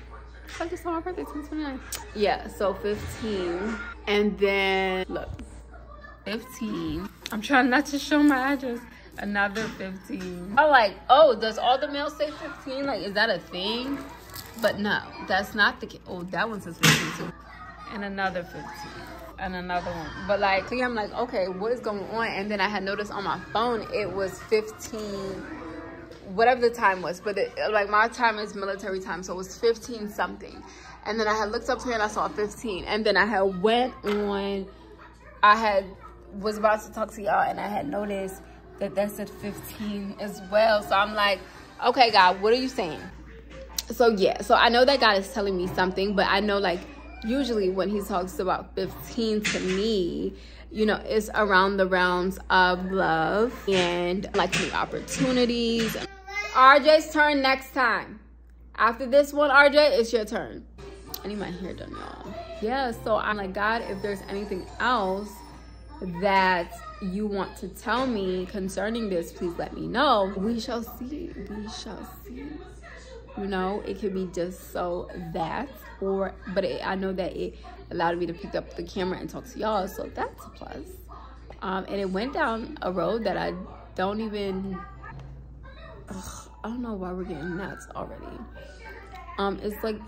I just saw my birthday, 29. Yeah, so 15, and then look, 15. I'm trying not to show my address. Another 15. I'm like, oh, does all the mail say 15? Like, is that a thing? But no, that's not the case. Oh, that one says 15 too. And another 15. And another one. But like, so yeah, I'm like, okay, what is going on? And then I had noticed on my phone, it was 15, whatever the time was. But like, my time is military time, so it was 15 something. And then I had looked up here and I saw 15. And then I had went on, was about to talk to y'all, and I had noticed that said 15 as well. So I'm like, okay, God, what are you saying? So yeah, so I know that God is telling me something, but I know, like, usually when he talks about 15 to me, you know, it's around the realms of love and like new opportunities. RJ's turn next time. After this one, RJ, it's your turn. I need my hair done, y'all. Yeah, so I'm like, God, if there's anything else that you want to tell me concerning this, please let me know. We shall see. We shall see. You know, it could be just so that, but I know that it allowed me to pick up the camera and talk to y'all, so that's a plus. And it went down a road that I don't even, I don't know why we're getting nuts already. It's like,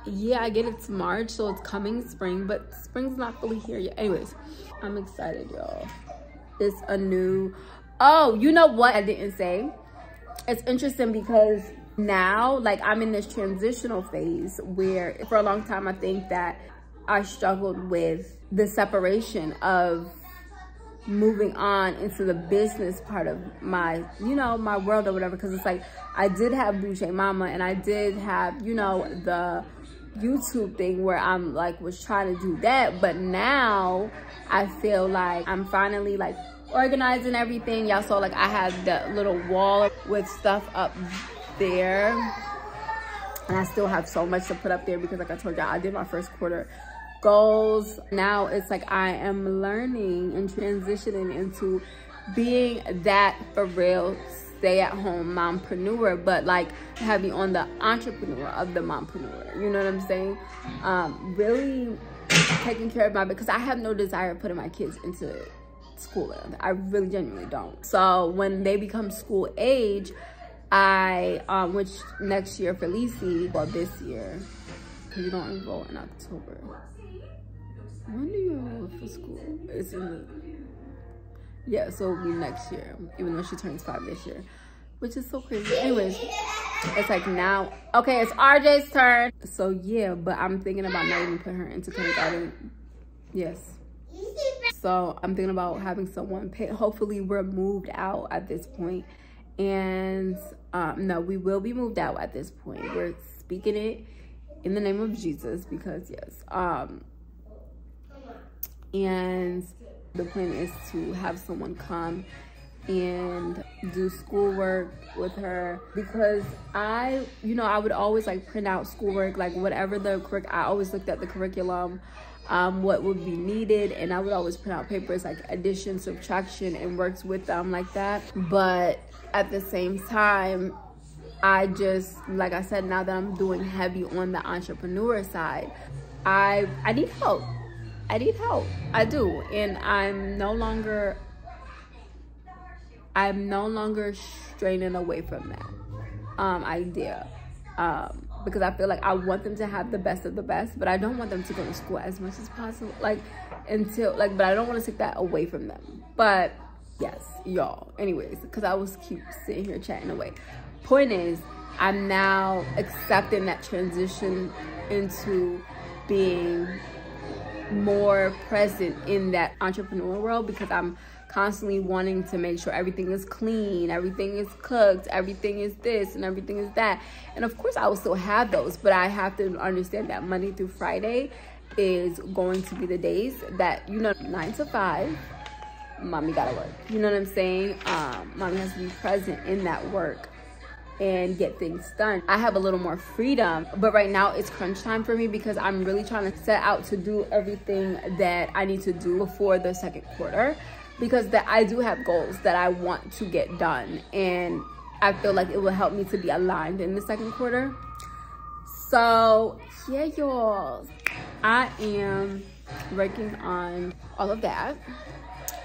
yeah, I get it's March, so it's coming spring, but spring's not fully here yet. Anyways, I'm excited, y'all. It's a new, oh, you know what I didn't say? It's interesting because now, like, I'm in this transitional phase where for a long time I think that I struggled with the separation of moving on into the business part of my, you know, my world or whatever, because it's like I did have Bougie Mama and I did have, you know, the YouTube thing where I'm like was trying to do that, but now I feel like I'm finally like organizing everything. Y'all saw, like, I had that little wall with stuff up there, and I still have so much to put up there because, like I told y'all, I did my first quarter goals. Now it's like I am learning and transitioning into being that for real stay-at-home mompreneur, but like heavy on the entrepreneur of the mompreneur, you know what I'm saying? Really taking care of because I have no desire of putting my kids into school. I really genuinely don't. So when they become school age, which next year for Niecey, well, this year, because you don't enroll in October. When do you enroll for school? It's in the, yeah, so it'll be next year, even though she turns 5 this year, which is so crazy. Anyways, it's like now, okay, it's RJ's turn. So yeah, but I'm thinking about not even putting her into kindergarten. Yes. So I'm thinking about having someone pay. Hopefully we're moved out at this point. And no, we will be moved out at this point. We're speaking it in the name of Jesus because yes. And the plan is to have someone come and do schoolwork with her, because I would always like print out schoolwork, like whatever I always looked at the curriculum, what would be needed, and I would always print out papers like addition, subtraction, and works with them like that. But at the same time, I just, like I said, now that I'm doing heavy on the entrepreneur side, I need help. I need help. I do. And I'm no longer straining away from that idea. Because I feel like I want them to have the best of the best, but I don't want them to go to school as much as possible. But I don't want to take that away from them. But yes, y'all. Anyways, because I was keep sitting here chatting away. Point is, I'm now accepting that transition into being more present in that entrepreneur world, because I'm constantly wanting to make sure everything is clean, everything is cooked, everything is this and everything is that. And of course I will still have those, but I have to understand that Monday through Friday is going to be the days that, 9 to 5, mommy gotta work. You know what I'm saying? Mommy has to be present in that work and get things done. I have a little more freedom, but right now it's crunch time for me, because I'm really trying to set out to do everything that I need to do before the second quarter, because I do have goals that I want to get done, and I feel like it will help me to be aligned in the second quarter. So yeah, y'all, I am working on all of that,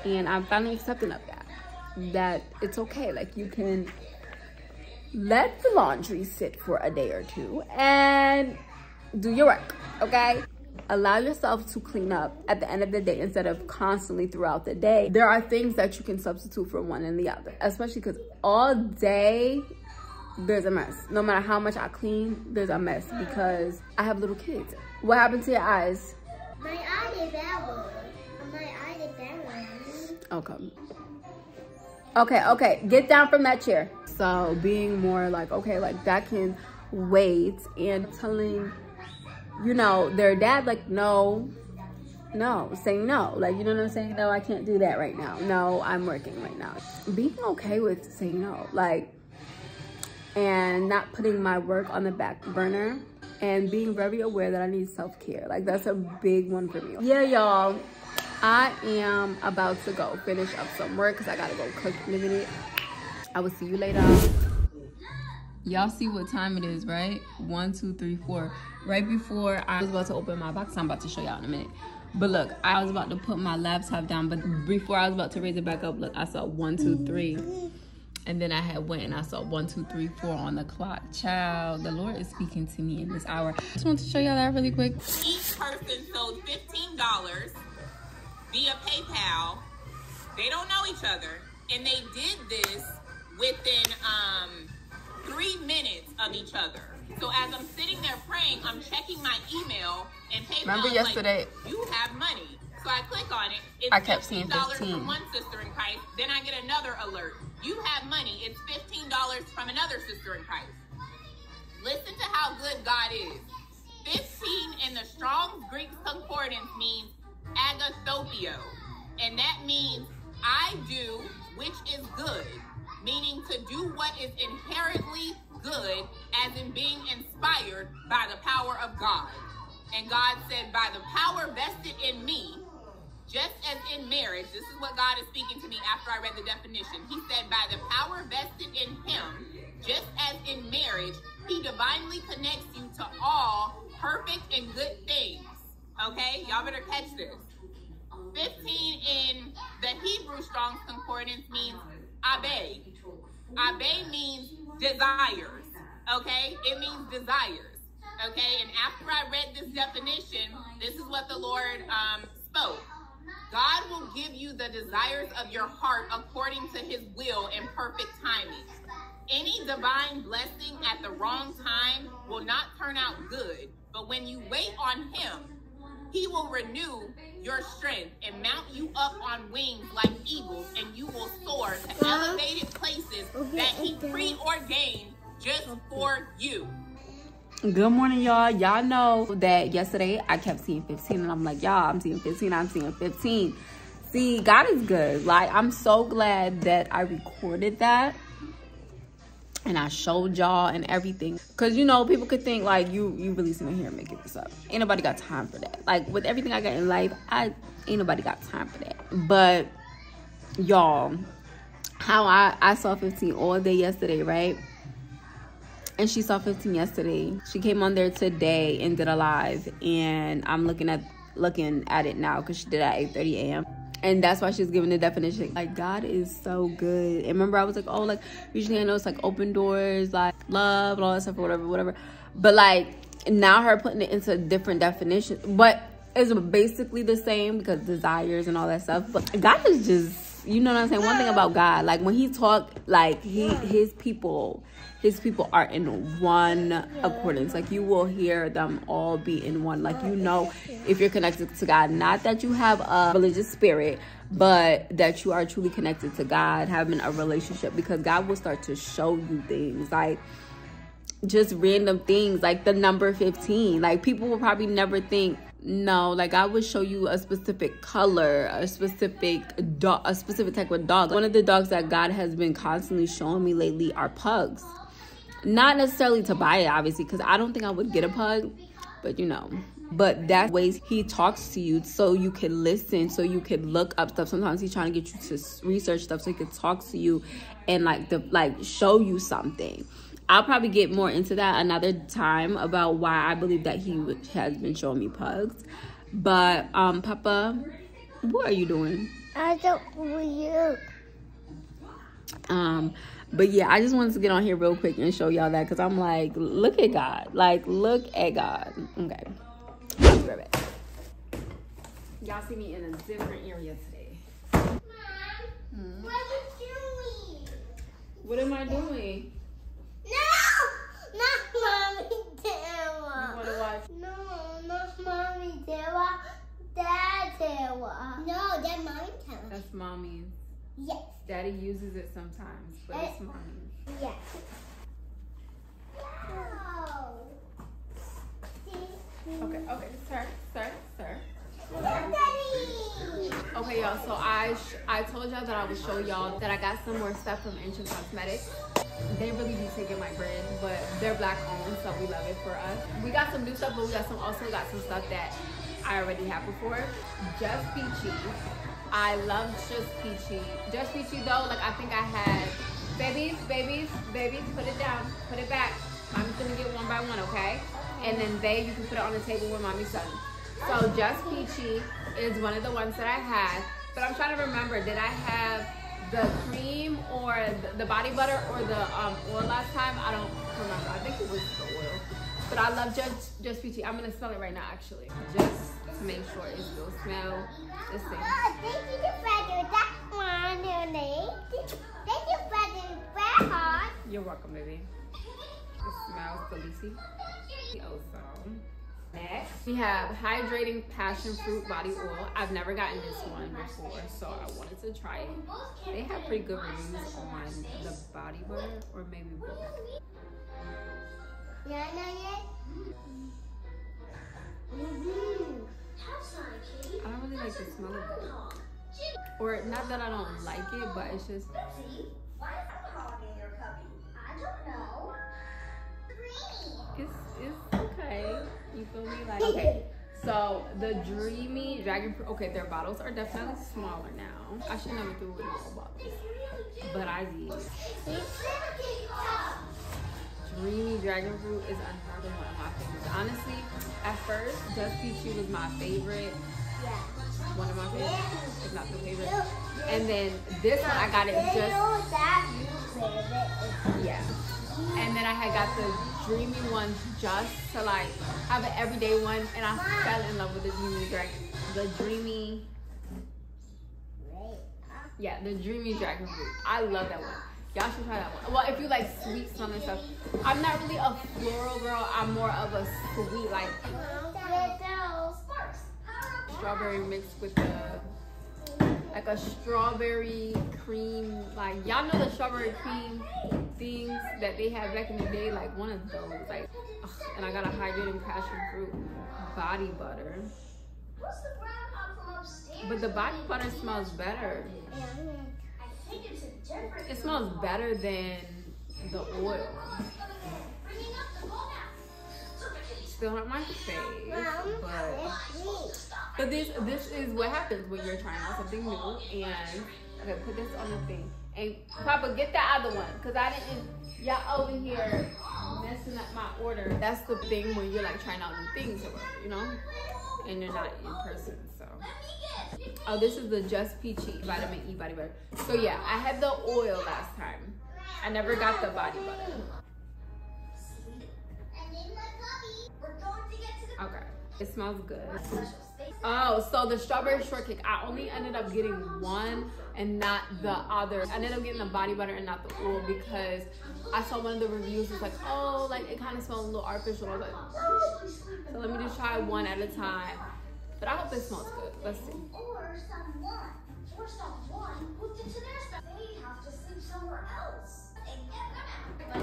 and I'm finally accepting of that it's okay. Like, you can let the laundry sit for a day or two and do your work, okay? Allow yourself to clean up at the end of the day instead of constantly throughout the day. There are things that you can substitute for one and the other, especially because all day there's a mess. No matter how much I clean, there's a mess because I have little kids. What happened to your eyes? My eye is that one. My eye is that one. Okay, get down from that chair. So being more like, okay, like that can wait, and telling, their dad, like, no, saying no. Like, you know what I'm saying? No, I can't do that right now. No, I'm working right now. Being okay with saying no, like, and not putting my work on the back burner, and being very aware that I need self-care. Like, that's a big one for me. Yeah, y'all, I am about to go finish up some work because I gotta go cook in a minute. I will see you later. Y'all see what time it is, right? 1, 2, 3, 4. Right before I was about to open my box, I'm about to show y'all in a minute. But look, I was about to put my laptop down, but before I was about to raise it back up, look, I saw 1, 2, 3. And then I had went and I saw 1, 2, 3, 4 on the clock. Child, the Lord is speaking to me in this hour. Just want to show y'all that really quick. Each person sold $15 via PayPal. They don't know each other, and they did this within 3 minutes of each other. So as I'm sitting there praying, I'm checking my email, and PayPal. Remember yesterday? Like, you have money. So I click on it. It's I kept seeing $15 $15 from one sister in Christ. Then I get another alert. You have money. It's $15 from another sister in Christ. Listen to how good God is. 15 in the Strong's Greek Concordance means agathopio, and that means I do, which is good, meaning to do what is inherently good, as in being inspired by the power of God. And God said, by the power vested in me, just as in marriage, this is what God is speaking to me after I read the definition. He said, by the power vested in him, just as in marriage, he divinely connects you to all perfect and good things. Okay, y'all better catch this. 15 in the Hebrew Strong's Concordance means abe. Abe means desires. Okay, it means desires. Okay, and after I read this definition, this is what the Lord spoke. God will give you the desires of your heart according to his will in perfect timing. Any divine blessing at the wrong time will not turn out good, but when you wait on him, he will renew your strength and mount you up on wings like eagles, and you will soar to elevated places that he preordained just for you. Good morning, y'all. Y'all know that yesterday I kept seeing 15, and I'm like, y'all, I'm seeing 15, I'm seeing 15. See, God is good. Like, I'm so glad that I recorded that and I showed y'all and everything. Because, people could think, like, you really sitting here making this up. Ain't nobody got time for that. Like, with everything I got in life, ain't nobody got time for that. But, y'all, how I saw 15 all day yesterday, right? And she saw 15 yesterday. She came on there today and did a live. And I'm looking at, looking at it now because she did it at 8:30 a.m. And that's why she's giving the definition. Like, God is so good. And remember, I was like, oh, like, usually I know it's like open doors, like love and all that stuff or whatever. But like, now her putting it into different definitions. But it's basically the same because desires and all that stuff. But God is just, you know what I'm saying? One thing about God, like when he talk, like his people are in one accordance. Like you will hear them all be in one. Like, you know, if you're connected to God, not that you have a religious spirit, but that you are truly connected to God, having a relationship, because God will start to show you things, like just random things, like the number 15. Like people will probably never think, no, like I would show you a specific color, a specific dog, a specific type of dog. One of the dogs that God has been constantly showing me lately are pugs. Not necessarily to buy it, obviously, because I don't think I would get a pug, but you know. But that's ways he talks to you, so you can listen, so you can look up stuff. Sometimes he's trying to get you to research stuff so he can talk to you and like show you something. I'll probably get more into that another time about why I believe that he has been showing me pugs. But Papa, what are you doing? I don't know you. But yeah, I just wanted to get on here real quick and show y'all that, because I'm like, look at God. Like, look at God. Okay. I'll be right back. Y'all see me in a different area today. Mom, what are you doing? What am I doing? No! Not Mommy Dewa. You want to watch? No, not Mommy Dewa. Dad Dewa. No, that's Mommy Dewa. That's Mommy's. Yes. Daddy uses it sometimes, but it's Mommy's. Yes. No. Okay, sir. Daddy. Okay, y'all, so I told y'all that I would show y'all that I got some more stuff from Ancient Cosmetics. They really be taking my bread, but they're black owned, so we love it for us. We got some new stuff, but we also got some stuff that I already had before. Just Peachy. I love Just Peachy. Just Peachy though, like I think I had babies, put it down, put it back. Mommy's gonna get one by one, okay? And then you can put it on the table with Mommy's son. So Just Peachy is one of the ones that I had, but I'm trying to remember, did I have the cream or the body butter or the oil last time? I don't remember. I think it was the oil. But I love Just Peachy. I'm gonna smell it right now, actually, just to make sure it still smells the same. Thank you for that one, Thank you for the hot. You're welcome, baby. It smells delicious. Also, next we have hydrating passion fruit body oil. I've never gotten this one before, so I wanted to try it. They have pretty good reviews on the body butter, or maybe both. Yeah, not yet. I don't really like the smell of it. Or not that I don't like it, but it's just. Why is that hog in your cubby? I don't know. It's okay. You feel me? Like, okay. So the Dreamy Dragon Fruit. Okay, their bottles are definitely smaller now. I should never threw away all bottles, but I did. Dreamy Dragon Fruit is another one of my favorites. Honestly, at first, Just Peachy was my favorite. Yeah. One of my favorites, if not the favorite. And then this one, I got it just. Yeah. And then I had got the Dreamy one just to like have an everyday one, and I fell in love with the Dreamy Dragon. The Dreamy. Yeah, the Dreamy Dragon Fruit. I love that one. Y'all should try that one. Well, if you like sweet smelling stuff. I'm not really a floral girl. I'm more of a sweet, like strawberry mixed with like a strawberry cream. Like, y'all know the strawberry cream things that they had back in the day? Like one of those. Like, ugh. And I got a hydrating passion fruit body butter. But the body butter smells better. It smells better than the oil. Still not my face, but this is what happens when you're trying out something new. And okay, put this on the thing. And Papa, get the other one, cause I didn't. Y'all over here messing up my order. That's the thing when you're like trying out new things, or whatever, you know. and you're not in person, so. Oh, this is the Just Peachy Vitamin E Body Butter. So yeah, I had the oil last time. I never got the body butter. Okay, it smells good. Oh, so the strawberry shortcake, I only ended up getting one and not the other. I ended up getting the body butter and not the oil because I saw one of the reviews was like, oh, like it kind of smells a little artificial. I was like, what? So let me just try one at a time. But I hope it smells good. Let's see. Or someone who did to their stuff. They have to sleep somewhere else. I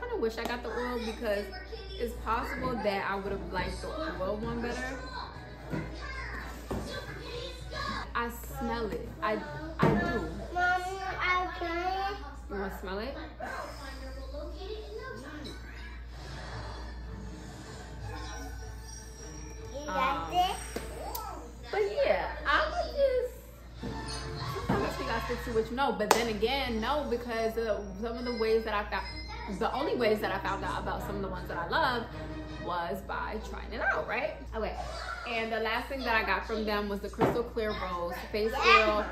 kind of wish I got the oil because it's possible that I would have liked the oil one better. I smell it. I do. You want to smell it? But yeah, I would just sometimes you gotta stick to what you know. But then again, no, because some of the ways that I found, the only ways that I found out about some of the ones that I love was by trying it out, right? Okay. And the last thing that I got from them was the Crystal Clear Rose Face Oil.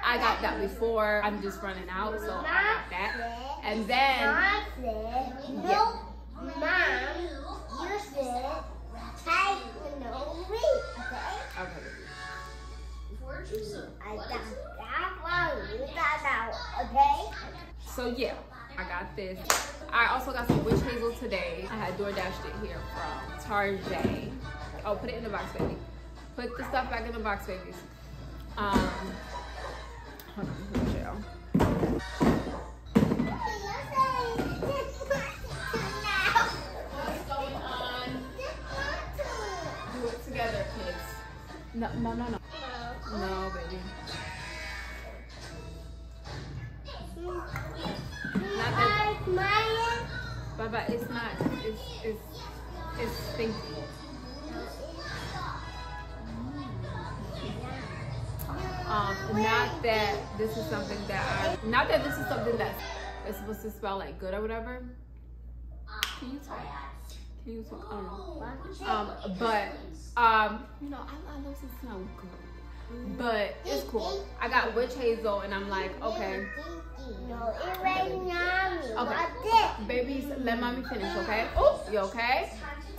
I got that before. I'm just running out, so I got that. And then, yeah. Okay. So yeah, I got this. I also got some witch hazel today. I had DoorDashed it here from Target. Oh, put it in the box, baby. Put the stuff back in the box, babies. Hold on, let me show y'all. What's going on? Do it together, kids. No. No, baby. Not that. Baba, it's not. It's stinky. Not that this is something that it's supposed to smell like good or whatever. Can you talk? I don't know. But you know, I love to smell good. But it's cool. I got witch hazel and I'm like, okay. Okay. Babies, let mommy finish, okay? Oh, you okay?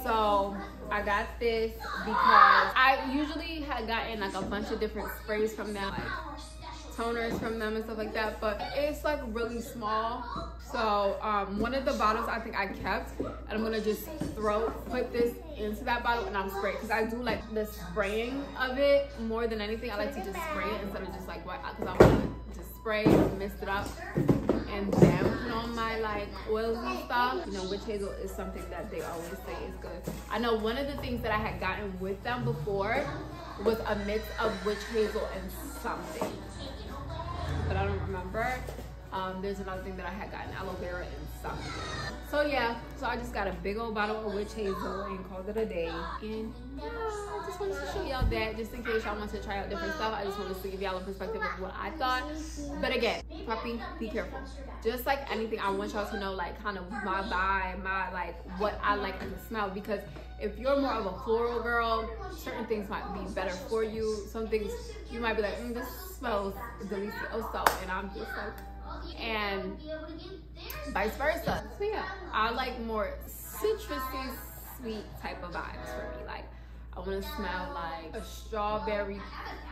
So I got this because I usually had gotten like a bunch of different sprays from them, like toners from them and stuff like that, but it's like really small. So one of the bottles I think I kept, and I'm gonna just put this into that bottle and I'm spraying, because I do like the spraying of it more than anything. I like to just spray it instead of just like what, because I want to just spray, mist it up, and then put on my like oils and stuff. You know, witch hazel is something that they always say is good. I know one of the things that I had gotten with them before was a mix of witch hazel and something, but I don't remember. There's another thing that I had gotten, aloe vera and something. So yeah, so I just got a big old bottle of witch hazel and called it a day. And yeah, I just wanted to show y'all that, just in case y'all want to try out different stuff. I just wanted to give y'all a perspective of what I thought. But again, puppy, be careful. Just like anything, I want y'all to know like kind of my vibe, my like what I like as a smell, because if you're more of a floral girl, certain things might be better for you. Some things you might be like, this smells delicioso, and I'm just like, and vice versa. So yeah, I like more citrusy, sweet type of vibes for me. Like I want to smell like a strawberry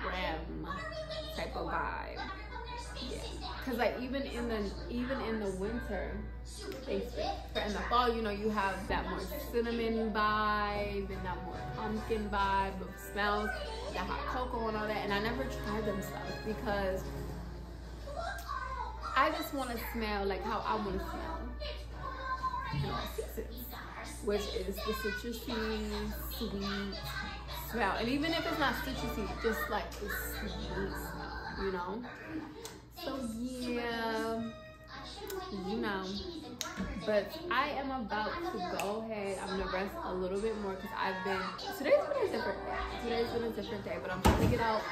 creme type of vibe. Yeah, cause like even in the winter, in the fall, you know, you have that more cinnamon vibe and that more pumpkin vibe of smells, that hot cocoa and all that. And I never tried them stuff because I just want to smell like how I want to smell in all seasons, which is the citrusy, sweet smell. And even if it's not citrusy, just like a sweet smell, you know? So yeah, you know. But I am about to go ahead. I'm gonna rest a little bit more because today's been a different day. But I'm trying to get out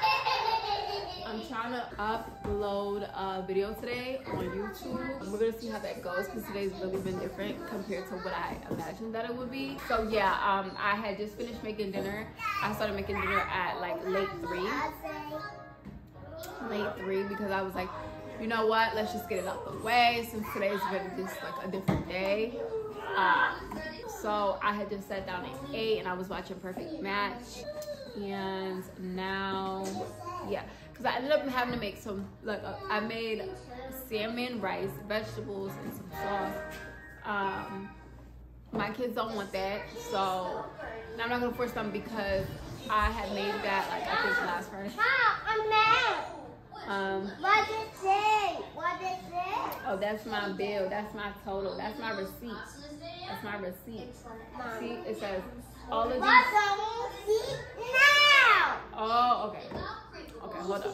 I'm trying to upload a video today on YouTube. We're gonna see how that goes because today's really been different compared to what I imagined that it would be. So yeah, I had just finished making dinner. I started making dinner at like late 3 because I was like, you know what, let's just get it out the way since today's been just like a different day. So I had just sat down at 8 and I was watching Perfect Match, and now, yeah, because I ended up having to make some, like, I made salmon, rice, vegetables, and some sauce. My kids don't want that, so I'm not gonna force them because I had made that, like, I think last Friday. I'm mad. What did it say? What did it say? Oh, that's my bill. That's my total. That's my receipt. That's my receipt. See, it says all of these. Now. Oh, okay. Okay, hold on.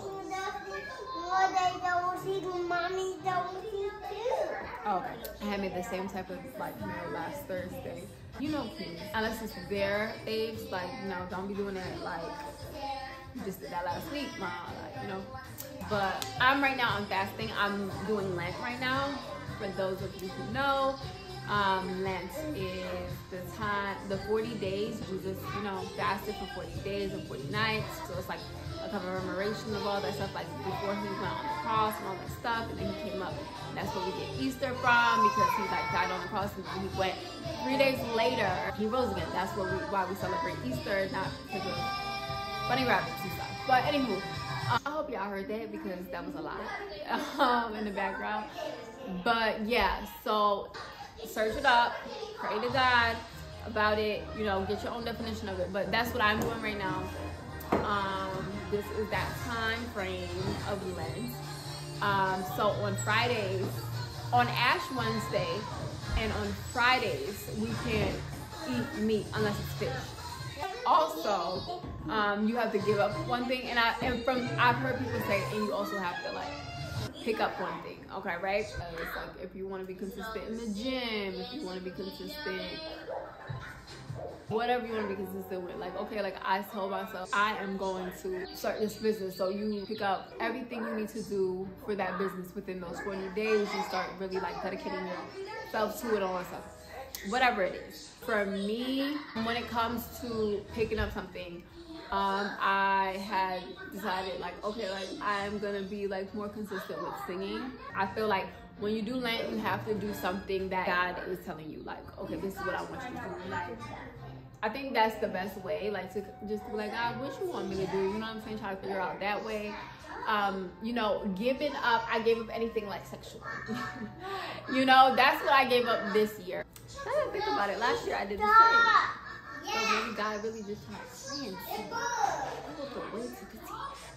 Oh, okay. I had made the same type of like meal last Thursday. You know, please. Unless it's their age, like, you know, don't be doing that like you just did that last week, Mom. Like, you know. But I'm right now, I'm fasting. I'm doing Lent right now. For those of you who know, Lent is the time, the 40 days. We just, you know, fasted for 40 days and 40 nights. So it's like a commemoration of all that stuff, like before he went on the cross and all that stuff. And then he came up. And that's where we get Easter from, because he like died on the cross and then he went 3 days later. He rose again. That's why we celebrate Easter, not because of bunny rabbits and stuff. But anywho. I hope y'all heard that because that was a lot in the background. But yeah, so search it up, pray to God about it, you know, get your own definition of it. But that's what I'm doing right now. This is that time frame of Lent. So on Fridays, on Ash Wednesday and on Fridays, we can't eat meat unless it's fish. Also, you have to give up one thing, and I've heard people say, and you also have to like pick up one thing, okay, right? It's like if you want to be consistent in the gym, if you want to be consistent, whatever you want to be consistent with, like, okay, like I told myself I am going to start this business, so you pick up everything you need to do for that business within those 40 days. You start really like dedicating yourself to it, all that stuff, whatever it is. For me, when it comes to picking up something, I had decided like, okay, like I'm gonna be like more consistent with singing. I feel like when you do Lent, you have to do something that God is telling you, like, okay, this is what I want you to do. Like, I think that's the best way, like to just be like, God, what you want me to do? You know what I'm saying? Try to figure out that way. You know, giving up, I gave up anything like sexual. You know, that's what I gave up this year. I didn't think about it. Last year I did the same. So maybe God really just tried to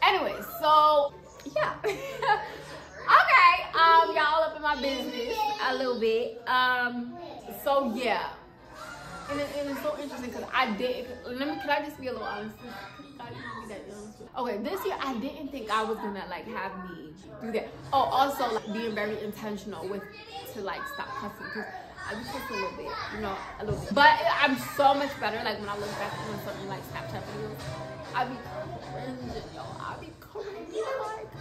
anyway, so yeah. Okay, y'all up in my business a little bit. So yeah. And it's so interesting because can I just be a little honest? Okay, this year I didn't think I was gonna like have me do that. Oh, also like being very intentional to like stop cussing, because I be cussing a little bit, you know, a little bit. But I'm so much better. Like when I look back on certain like Snapchat videos, I be cringing, yo. I be cringing like,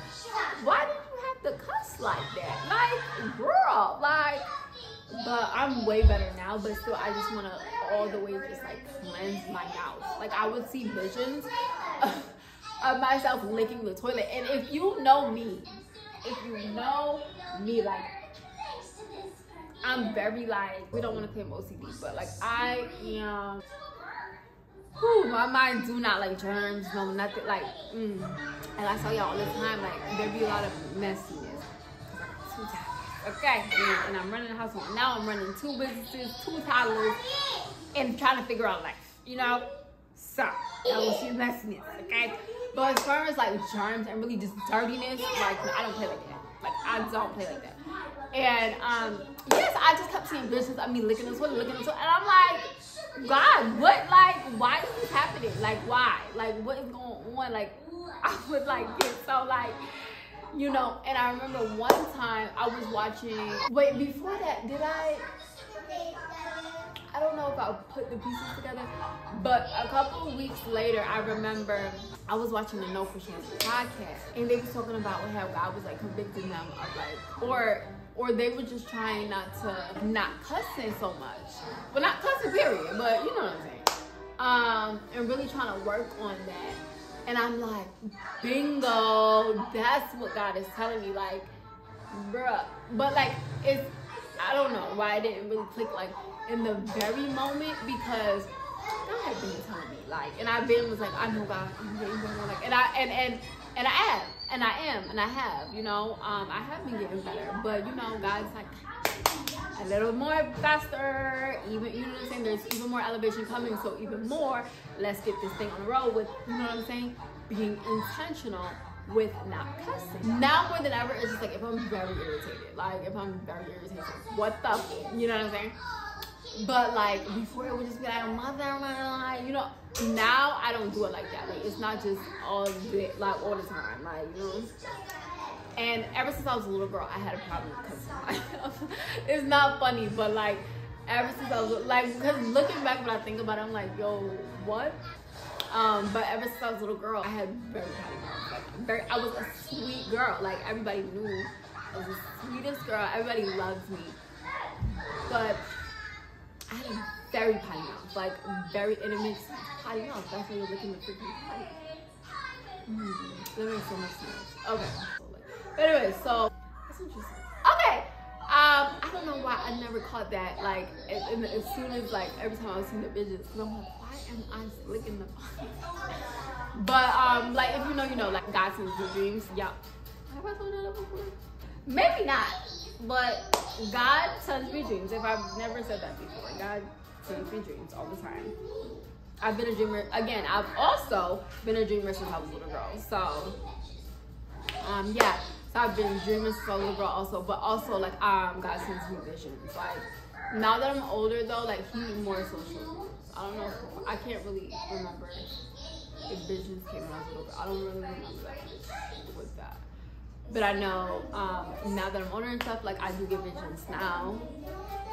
why did you have to cuss like that? Like, girl, like. But I'm way better now, but still I just want to all the way just like cleanse my mouth. Like I would see visions of myself licking the toilet. And if you know me, like I'm very like, we don't want to claim OCD, but like I am, my mind do not like germs, no nothing, like, and I tell y'all all the time, like there be a lot of messiness. Too tired. Okay, and I'm running a household. Now I'm running 2 businesses, 2 toddlers, and trying to figure out life, you know? So, that will see messiness, okay? But as far as like germs and really just dirtiness, like I don't play like that. Like I don't play like that. And yes, I just kept seeing visions of me licking the toilet, and I'm like, God, what, like, why is this happening? Like, why? Like, what is going on? Like, I would like get so like, you know. And I remember one time I was watching, wait, before that, I don't know if I put the pieces together. But a couple of weeks later, I remember I was watching the No for Chance podcast, and they was talking about how God was like convicting them of like, or they were just trying not cussing so much. Well, not cussing period, but you know what I'm saying. And really trying to work on that. And I'm like, bingo, that's what God is telling me, like, bruh. But like, I don't know why it didn't really click like in the very moment, because God had been telling me, like, and I've been was like, I know God, I'm getting better, like, and I have, you know, I have been getting better, but you know, God's like a little more faster, even, you know what I'm saying, there's even more elevation coming, so even more, let's get this thing on the road with, you know what I'm saying, being intentional with not cussing. Now more than ever, it's just like if I'm very irritated, like what the, you know what I'm saying? But like before, it would just be like, mother, you know. Now I don't do it like that. Like it's not just all the time, like, you know. And ever since I was a little girl, I had a problem with cussing myself. It's not funny, but like ever since I was like, because looking back when I think about it, I'm like, yo, what? But ever since I was a little girl, I had very potty mouth. Like, I was a sweet girl. Like everybody knew I was the sweetest girl. Everybody loved me. But I had a very potty mouth, like very intimate potty mouth. That's why you're looking at freaking potty. That makes so much sense. Okay. But anyway, so that's interesting. Okay. I don't know why I never caught that. Like, as soon as like every time I was seeing the visions, because I'm like, why am I slicking the potty? But like if you know, you know, like God sends you dreams. Yeah. Have I told you that before? Maybe not. But God sends me dreams. If I've never said that before, God sends me dreams all the time. I've been a dreamer. Again, I've also been a dreamer since I was a little girl. So, yeah. So I've been dreaming since I was a little girl also. But also, like, God sends me visions. Like, now that I'm older, though, like, He more social. I don't know. I can't really remember if visions came when I was a little girl. I don't really remember that with that. But I know now that I'm older and stuff, like I do get visions now.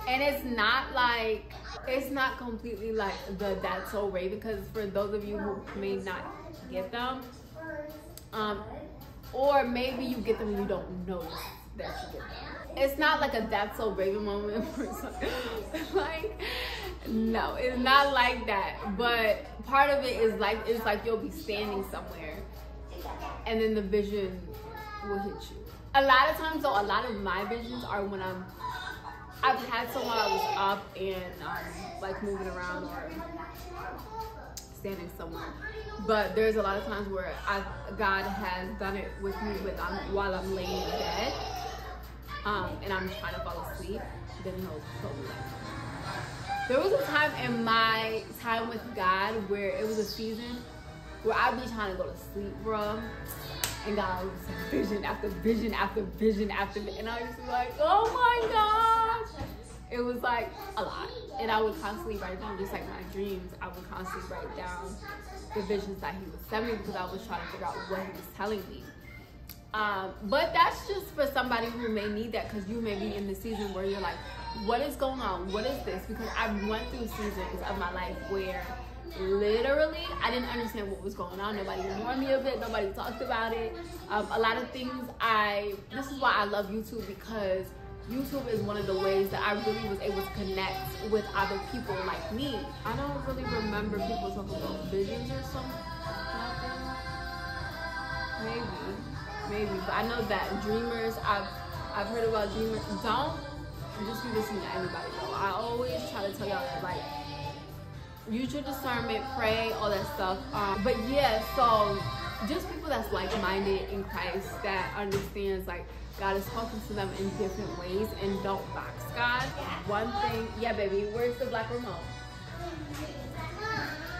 And it's not like, it's not completely like the That's So Raven, because for those of you who may not get them, or maybe you get them and you don't notice that you get them. It's not like a That's So Raven moment or something. Like, no, it's not like that. But part of it is like, it's like you'll be standing somewhere and then the vision will hit you. A lot of times though, a lot of my visions are when I've had someone I was up and like moving around or standing somewhere. But there's a lot of times where God has done it with me while I'm laying in bed and I'm trying to fall asleep, then He'll show me that. There was a time in my time with God where it was a season where I'd be trying to go to sleep, bro. And God was vision after vision after vision after vision. And I used to be like, oh my gosh. It was like a lot. And I would constantly write down, just like my dreams, I would constantly write down the visions that He was sending me because I was trying to figure out what He was telling me. But that's just for somebody who may need that, because you may be in the season where you're like, what is going on? What is this? Because I went through seasons of my life where literally I didn't understand what was going on. Nobody warned me of it. Nobody talked about it. A lot of things this is why I love YouTube, because YouTube is one of the ways that I really was able to connect with other people like me. I don't really remember people talking about visions or something. Maybe, but I know that dreamers, I've heard about dreamers. Don't just be listening to anybody though. I always try to tell y'all that, like, use your discernment, pray, all that stuff. But yeah, so just people that's like-minded in Christ, that understands like God is talking to them in different ways, and don't box God. One thing, yeah, baby, where's the black remote?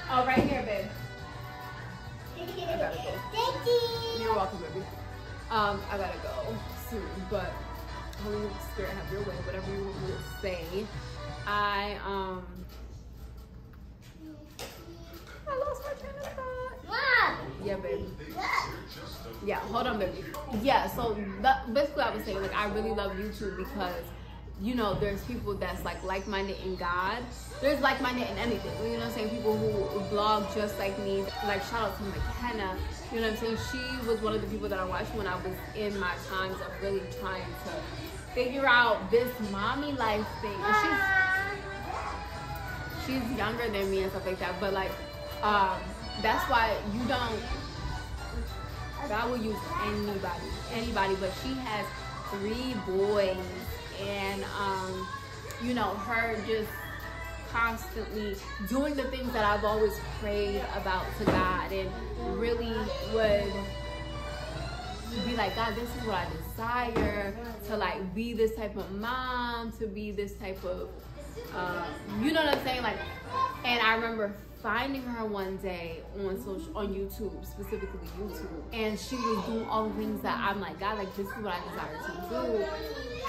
Oh, right here, babe. I gotta go. You're welcome, baby. I gotta go soon, but Holy Spirit, have your way, whatever you want me to say. I lost my train of thought. Yeah, baby. Yeah, hold on, baby. Yeah, so basically I was saying, like, I really love YouTube because you know, there's people that's like-minded in God. There's like-minded in anything. You know what I'm saying? People who vlog just like me. Like, shout out to McKenna. You know what I'm saying? She was one of the people that I watched when I was in my times of really trying to figure out this mommy life thing. And she's younger than me and stuff like that. But like, that's why you don't, God will use anybody, but she has 3 boys, and you know, her just constantly doing the things that I've always prayed about to God, and really would be like, God, this is what I desire, to like be this type of mom, to be this type of you know what I'm saying? Like, and I remember finding her one day on YouTube, specifically YouTube, and she was doing all the things that I'm like, God, like, this is what I desire to do.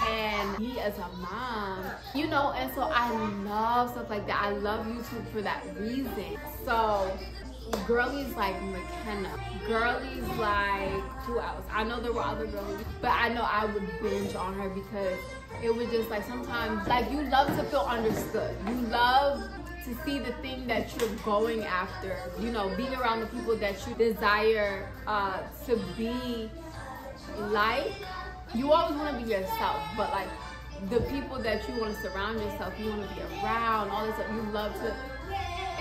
And me as a mom, you know, and so I love stuff like that. I love YouTube for that reason. So girlies like McKenna, girlies like, who else? I know there were other girlies, but I know I would binge on her because it was just like, sometimes, like, you love to feel understood. You love to see the thing that you're going after, you know, being around the people that you desire to be like. You always want to be yourself, but like the people that you want to surround yourself, you want to be around, all this stuff, you love to.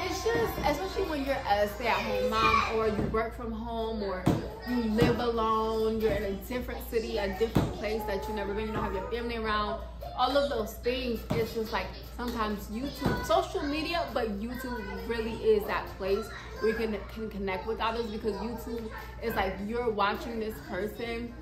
It's just, especially when you're a stay-at-home mom, or you work from home, or you live alone, you're in a different city, a different place that you've never been, you don't have your family around, all of those things. It's just like, sometimes YouTube, social media, but YouTube really is that place where you can connect with others, because YouTube is like, you're watching this person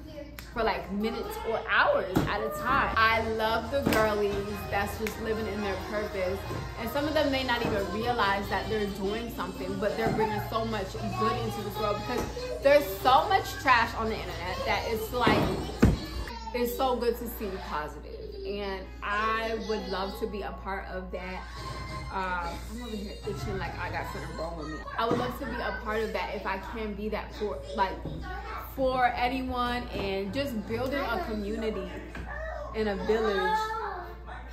for like minutes or hours at a time. I love the girlies that's just living in their purpose, and some of them may not even realize that they're doing something, but they're bringing so much good into this world, because there's so much trash on the internet that it's like, it's so good to see positive, and I would love to be a part of that. I'm over here itching like I got something wrong with me. I would love to be a part of that if I can be that for anyone, and just building a community in a village.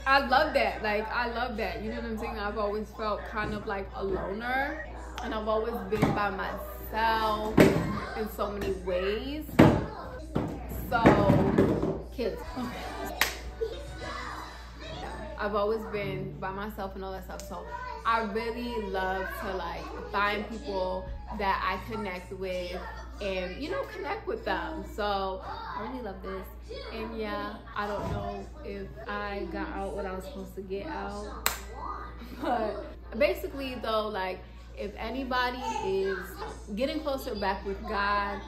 I love that. Like, I love that. You know what I'm saying? I've always felt kind of like a loner, and I've always been by myself in so many ways. So, kids. I've always been by myself and all that stuff, so I really love to like find people that I connect with and, you know, connect with them. So I really love this, and yeah, I don't know if I got out what I was supposed to get out, but basically though, like, if anybody is getting closer back with God,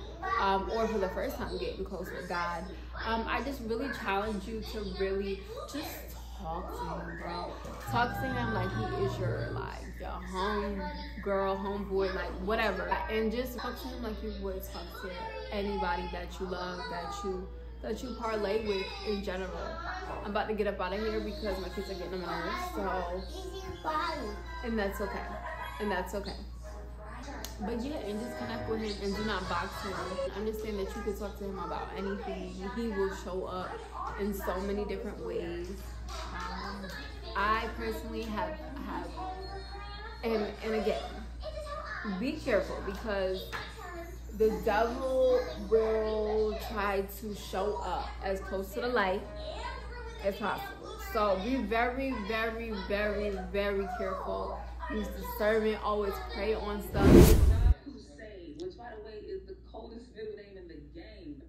or for the first time getting close with God, I just really challenge you to really just talk to him, bro. Talk to him like he is your, like, your home girl, homeboy, like whatever, and just talk to him like you would talk to anybody that you love, that you parlay with in general. I'm about to get up out of here because my kids are getting on my nerves, so, and that's okay. But yeah, and just connect with him and do not box him. Understand that you can talk to him about anything. He will show up in so many different ways. I personally have and again, be careful, because the devil will try to show up as close to the light as possible. So be very, very, very, very careful. Use discernment. Always pray on stuff. Crusade, which, by the way, is the coldest middle name in the game.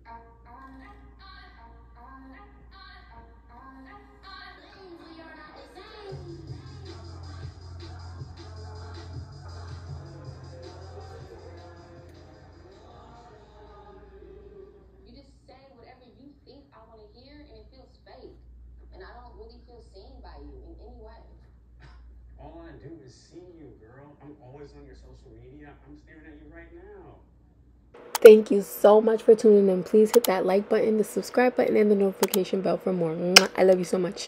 You just say whatever you think I want to hear, and it feels fake. And I don't really feel seen by you in any way. All I do is see you, girl. I'm always on your social media. I'm staring at you right now. Thank you so much for tuning in. Please hit that like button, the subscribe button, and the notification bell for more. I love you so much.